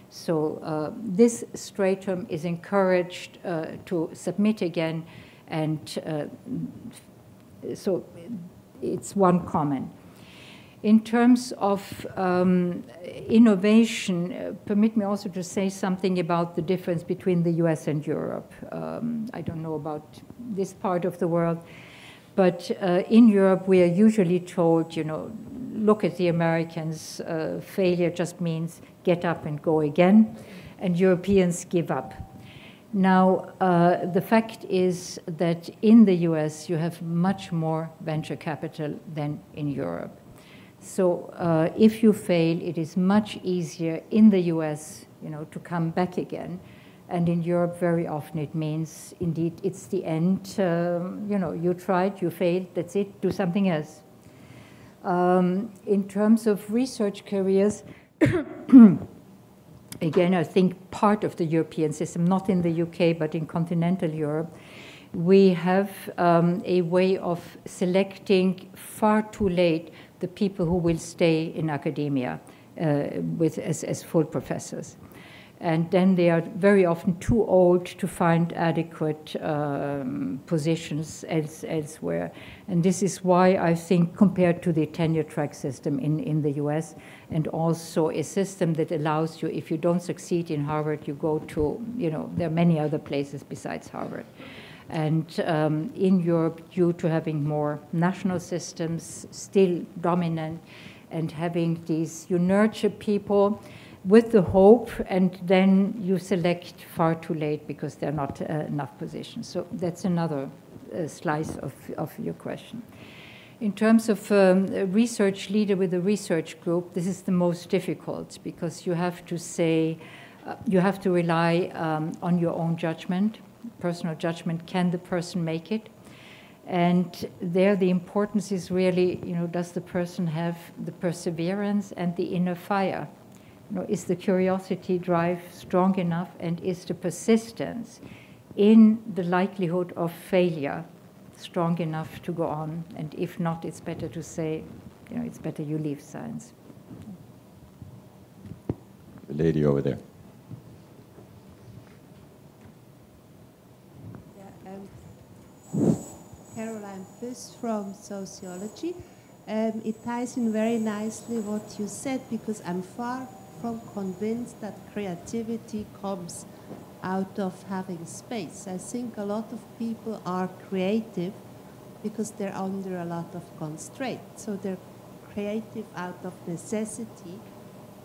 [SPEAKER 2] So this stratum is encouraged to submit again, and so it's one comment. In terms of innovation, permit me also to say something about the difference between the US and Europe. I don't know about this part of the world, but in Europe we are usually told, you know, look at the Americans, failure just means get up and go again, and Europeans give up. Now, the fact is that in the US you have much more venture capital than in Europe. So if you fail, it is much easier in the US, you know, to come back again. And in Europe, very often it means, indeed, it's the end. You know, you tried, you failed, that's it, do something else. In terms of research careers, again, I think part of the European system, not in the UK, but in continental Europe, we have a way of selecting far too late the people who will stay in academia as full professors. And then they are very often too old to find adequate positions elsewhere. And this is why I think, compared to the tenure track system in the US, and also a system that allows you, if you don't succeed in Harvard, you go to, you know, there are many other places besides Harvard. And in Europe, due to having more national systems still dominant, and having these, you nurture people with the hope, and then you select far too late because there are not enough positions. So that's another slice of your question. In terms of a research leader with a research group, this is the most difficult, because you have to say, you have to rely on your own judgment, personal judgment. Can the person make it? And there the importance is really, you know, does the person have the perseverance and the inner fire? You know, is the curiosity drive strong enough, and is the persistence in the likelihood of failure strong enough to go on? And if not, it's better to say, you know, it's better you leave science.
[SPEAKER 1] The lady over there.
[SPEAKER 9] Caroline Fuss from sociology. It ties in very nicely what you said, because I'm far from convinced that creativity comes out of having space. I think a lot of people are creative because they're under a lot of constraint. So they're creative out of necessity,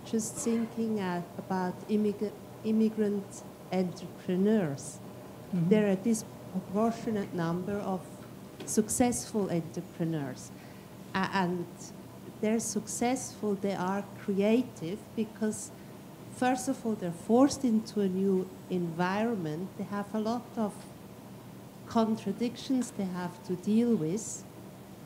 [SPEAKER 9] just thinking about immigrant entrepreneurs. Mm-hmm. There are a disproportionate number of successful entrepreneurs. And they're successful, they are creative because, first of all, they're forced into a new environment. They have a lot of contradictions they have to deal with.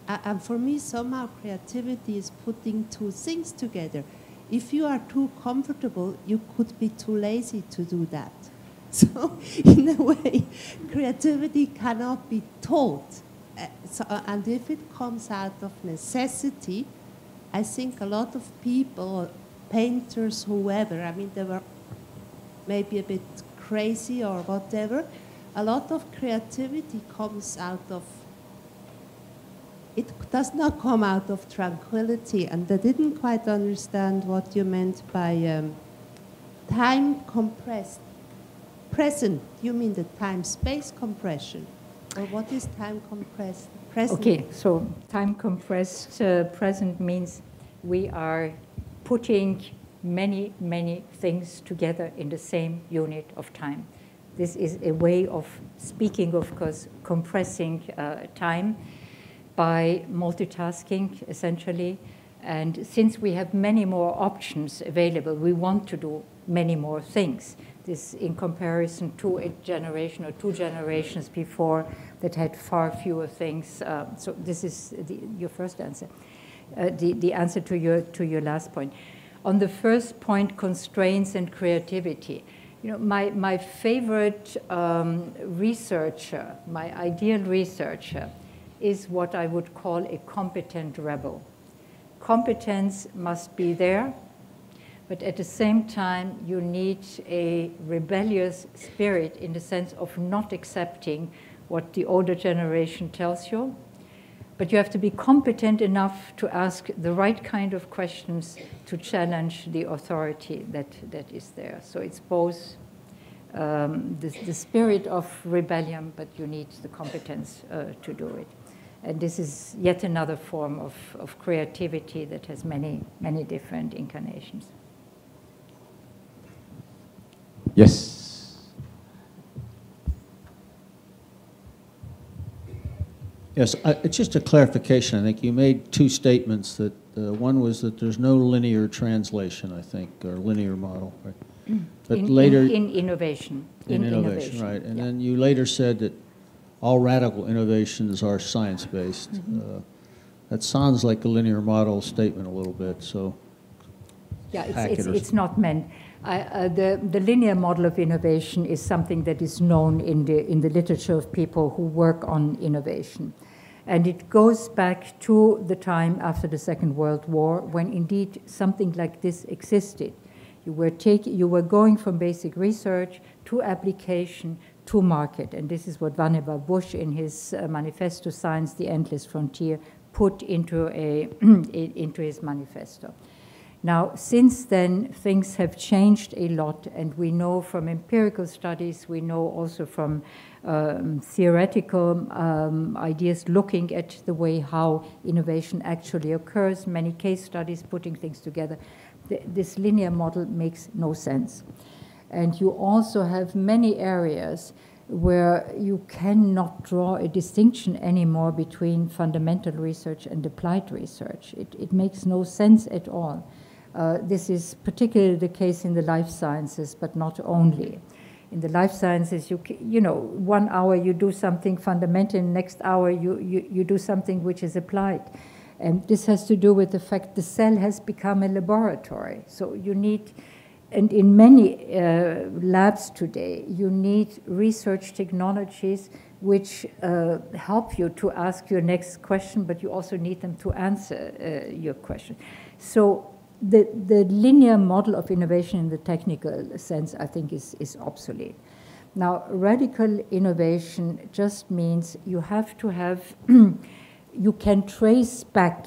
[SPEAKER 9] And for me, somehow creativity is putting two things together. If you are too comfortable, you could be too lazy to do that. So, in a way, creativity cannot be taught. And if it comes out of necessity, I think a lot of people, painters, whoever, I mean, they were maybe a bit crazy or whatever, a lot of creativity comes out of, it does not come out of tranquility. And I didn't quite understand what you meant by time compressed. Present, you mean the time-space compression? Or what is time compressed present?
[SPEAKER 2] Okay, so time compressed present means we are putting many, many things together in the same unit of time. This is a way of speaking, of course, compressing time by multitasking, essentially. And since we have many more options available, we want to do many more things. This in comparison to a generation or two generations before that had far fewer things. So this is your first answer. The answer to your last point. On the first point, constraints and creativity. You know, my favorite researcher, my ideal researcher, is what I would call a competent rebel. Competence must be there, but at the same time, you need a rebellious spirit in the sense of not accepting what the older generation tells you. But you have to be competent enough to ask the right kind of questions to challenge the authority that is there. So it's both the spirit of rebellion, but you need the competence to do it. And this is yet another form of creativity that has many, many different incarnations.
[SPEAKER 1] Yes.
[SPEAKER 10] Yes, it's just a clarification. I think you made two statements. That one was that there's no linear translation, I think, or linear model. Right? But
[SPEAKER 2] in,
[SPEAKER 10] later...
[SPEAKER 2] in innovation.
[SPEAKER 10] In innovation, right. And
[SPEAKER 2] yeah.
[SPEAKER 10] then you later said that all radical innovations are science-based.
[SPEAKER 2] Mm-hmm.
[SPEAKER 10] That sounds like a linear model statement a little bit, so...
[SPEAKER 2] Yeah, it's not meant. The linear model of innovation is something that is known in the literature of people who work on innovation. And it goes back to the time after the Second World War when indeed something like this existed. You were going from basic research to application to market. And this is what Vannevar Bush in his manifesto, Science, the Endless Frontier, put into his manifesto. Now, since then, things have changed a lot, and we know from empirical studies, we know also from theoretical ideas looking at the way how innovation actually occurs, many case studies putting things together. This linear model makes no sense. And you also have many areas where you cannot draw a distinction anymore between fundamental research and applied research. It makes no sense at all. This is particularly the case in the life sciences, but not only. In the life sciences, you know, 1 hour you do something fundamental, and next hour you do something which is applied. And this has to do with the fact the cell has become a laboratory. So you need, and in many labs today, you need research technologies which help you to ask your next question, but you also need them to answer your question. So the linear model of innovation in the technical sense, I think, is obsolete. Now, radical innovation just means you have to have, you can trace back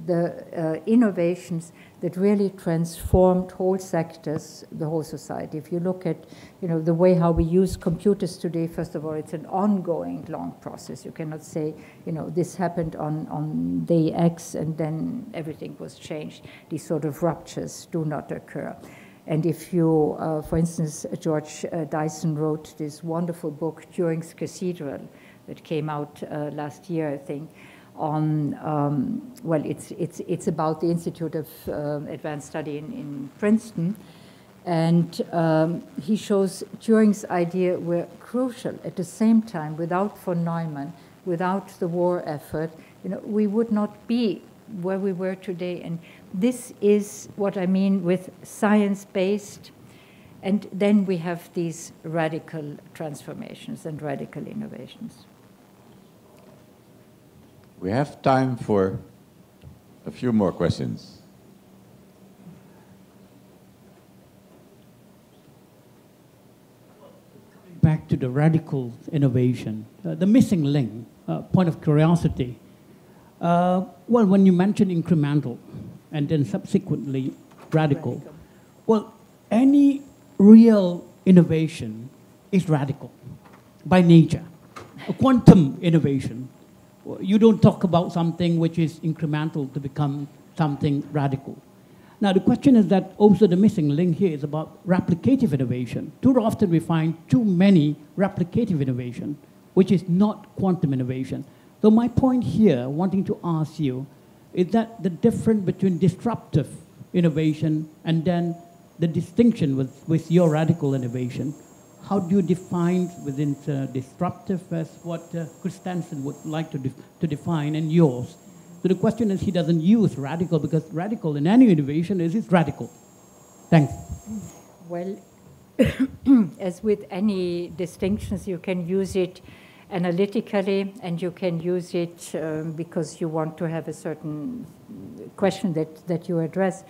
[SPEAKER 2] the innovations that really transformed whole sectors, the whole society. If you look at, you know, the way how we use computers today, first of all, it's an ongoing long process. You cannot say, you know, this happened on day X and then everything was changed. These sort of ruptures do not occur. And if you, for instance, George Dyson wrote this wonderful book, Turing's Cathedral, that came out last year, I think, on, well, it's about the Institute of Advanced Study in Princeton. And he shows Turing's idea were crucial. At the same time, without von Neumann, without the war effort, you know, we would not be where we were today. And this is what I mean with science-based. And then we have these radical transformations and radical innovations.
[SPEAKER 1] We have time for a few more questions.
[SPEAKER 11] Back to the radical innovation, the missing link, point of curiosity. Well, when you mention incremental and then subsequently radical, well, any real innovation is radical by nature. A quantum innovation, you don't talk about something which is incremental to become something radical. Now, the question is that also the missing link here is about replicative innovation. Too often we find too many replicative innovation, which is not quantum innovation. So my point here, wanting to ask you, is that the difference between disruptive innovation and then the distinction with your radical innovation, how do you define within disruptive as what Christensen would like to define and yours? So the question is, he doesn't use radical because radical in any innovation is radical. Thanks.
[SPEAKER 2] Well, as with any distinctions, you can use it analytically and you can use it because you want to have a certain question that you address.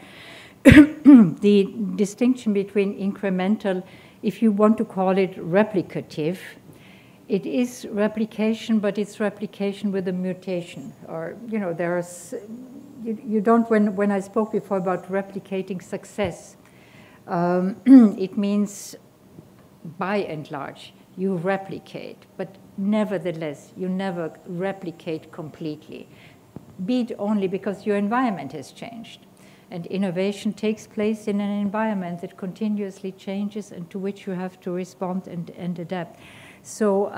[SPEAKER 2] The distinction between incremental, if you want to call it replicative, it is replication, but it's replication with a mutation. Or, you know, there's, you don't, when I spoke before about replicating success, it means by and large, you replicate, but nevertheless, you never replicate completely, be it only because your environment has changed. And innovation takes place in an environment that continuously changes and to which you have to respond and adapt. So,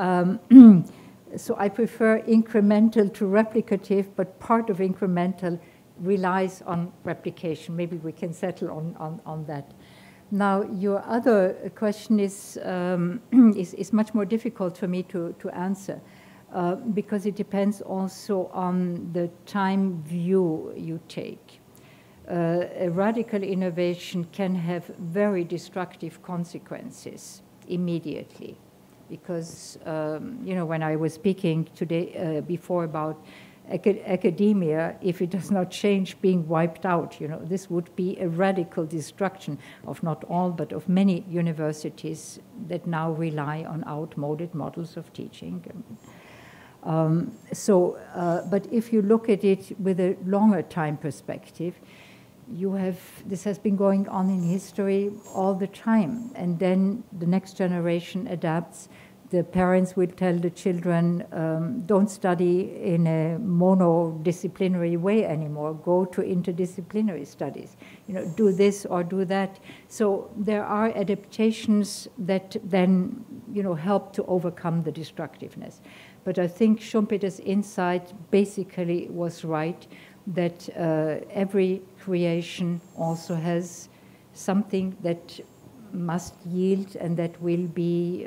[SPEAKER 2] so I prefer incremental to replicative, but part of incremental relies on replication. Maybe we can settle on that. Now, your other question is much more difficult for me to answer because it depends also on the time view you take. A radical innovation can have very destructive consequences immediately because, you know, when I was speaking today before about academia, if it does not change, being wiped out, you know, this would be a radical destruction of not all, but of many universities that now rely on outmoded models of teaching. But if you look at it with a longer time perspective, this has been going on in history all the time, and then the next generation adapts. The parents will tell the children, don't study in a monodisciplinary way anymore, go to interdisciplinary studies, you know, do this or do that. So there are adaptations that then, you know, help to overcome the destructiveness. But I think Schumpeter's insight basically was right, that every creation also has something that must yield and that will be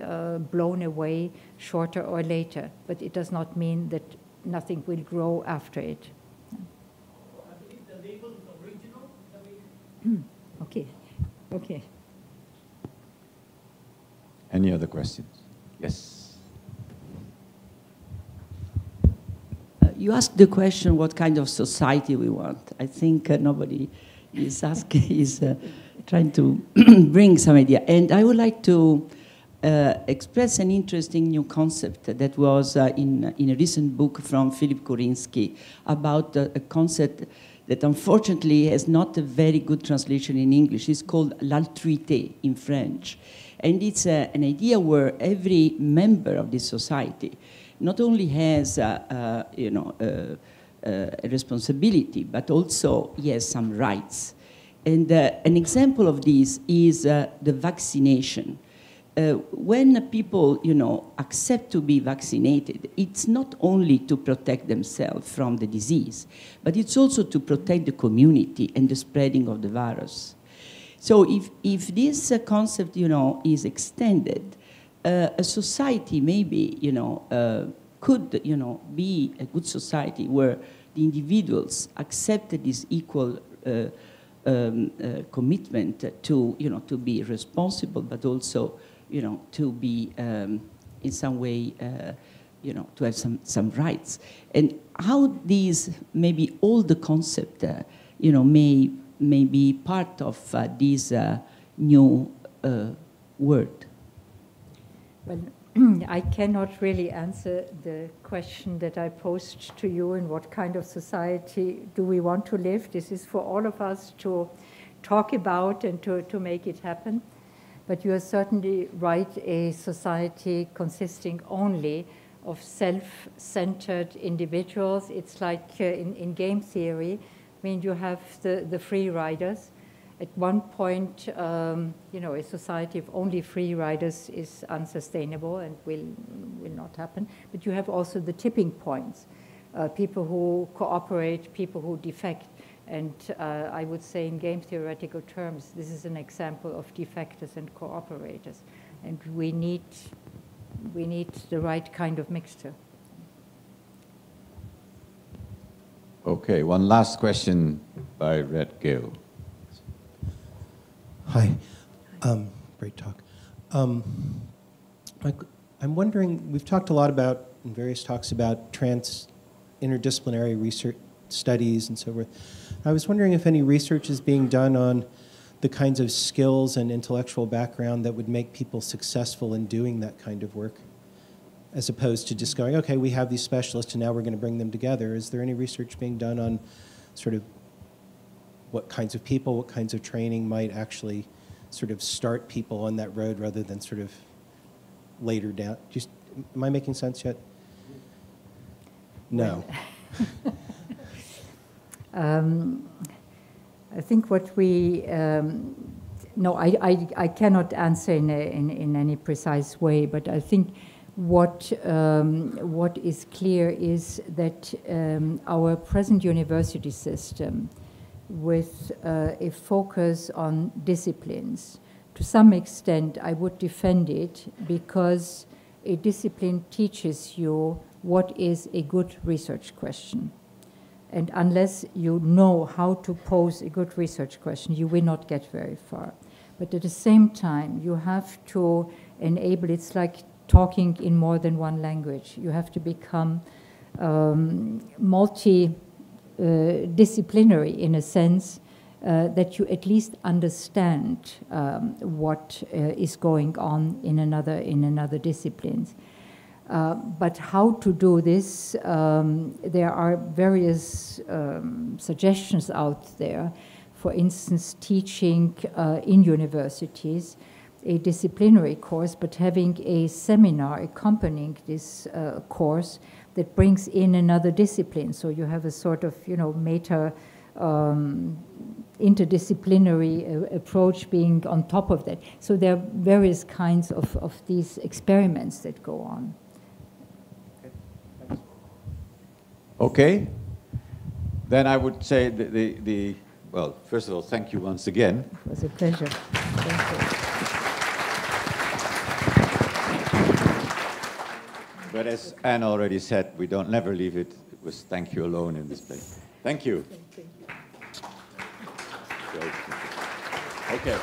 [SPEAKER 2] blown away shorter or later. But it does not mean that nothing will grow after it.
[SPEAKER 11] I believe the label is original.
[SPEAKER 2] Okay. Okay.
[SPEAKER 1] Any other questions? Yes.
[SPEAKER 12] You asked the question what kind of society we want. I think nobody is asking, is trying to bring some idea. And I would like to express an interesting new concept that was in a recent book from Philip Kurinsky about a concept that unfortunately has not a very good translation in English. It's called l'altruité in French. And it's an idea where every member of this society not only has a responsibility, but also he has some rights. And an example of this is the vaccination. When people, you know, accept to be vaccinated, it's not only to protect themselves from the disease, but it's also to protect the community and the spreading of the virus. So if this concept, you know, is extended, a society maybe, you know, could, you know, be a good society where the individuals accept this equal commitment to, you know, to be responsible, but also, you know, to be in some way, you know, to have some rights. And how these, maybe all the concept, you know, may be part of this new word.
[SPEAKER 2] Well, I cannot really answer the question that I posed to you, in what kind of society do we want to live. This is for all of us to talk about and to make it happen. But you are certainly right, a society consisting only of self-centered individuals. It's like in game theory, I mean, you have the free riders. At one point, you know, a society of only free riders is unsustainable and will not happen. But you have also the tipping points, people who cooperate, people who defect. And I would say in game theoretical terms, this is an example of defectors and cooperators. And we need the right kind of mixture.
[SPEAKER 1] Okay, one last question by Red Gill.
[SPEAKER 13] Hi, great talk. I'm wondering, we've talked a lot about, in various talks about interdisciplinary research studies and so forth. I was wondering if any research is being done on the kinds of skills and intellectual background that would make people successful in doing that kind of work, as opposed to just going, okay, we have these specialists and now we're going to bring them together. Is there any research being done on sort of what kinds of people, what kinds of training might actually sort of start people on that road rather than sort of later down? Am I making sense yet? No.
[SPEAKER 2] I think what we, no, I cannot answer in any precise way, but I think what is clear is that our present university system, with a focus on disciplines, To some extent, I would defend it because a discipline teaches you what is a good research question. And unless you know how to pose a good research question, you will not get very far. But at the same time, you have to enable, it's like talking in more than one language. You have to become multidisciplinary in a sense that you at least understand what is going on in another discipline. But how to do this, there are various suggestions out there. For instance, teaching in universities a disciplinary course, but having a seminar accompanying this course that brings in another discipline. So you have a sort of, meta interdisciplinary approach being on top of that. So there are various kinds of these experiments that go on.
[SPEAKER 1] Okay. Then I would say well, first of all, thank you once again.
[SPEAKER 2] It was a pleasure. Thank you.
[SPEAKER 1] But as Anne already said, we don't never leave it with thank you alone in this place. Thank you.
[SPEAKER 2] Thank you.
[SPEAKER 1] Okay.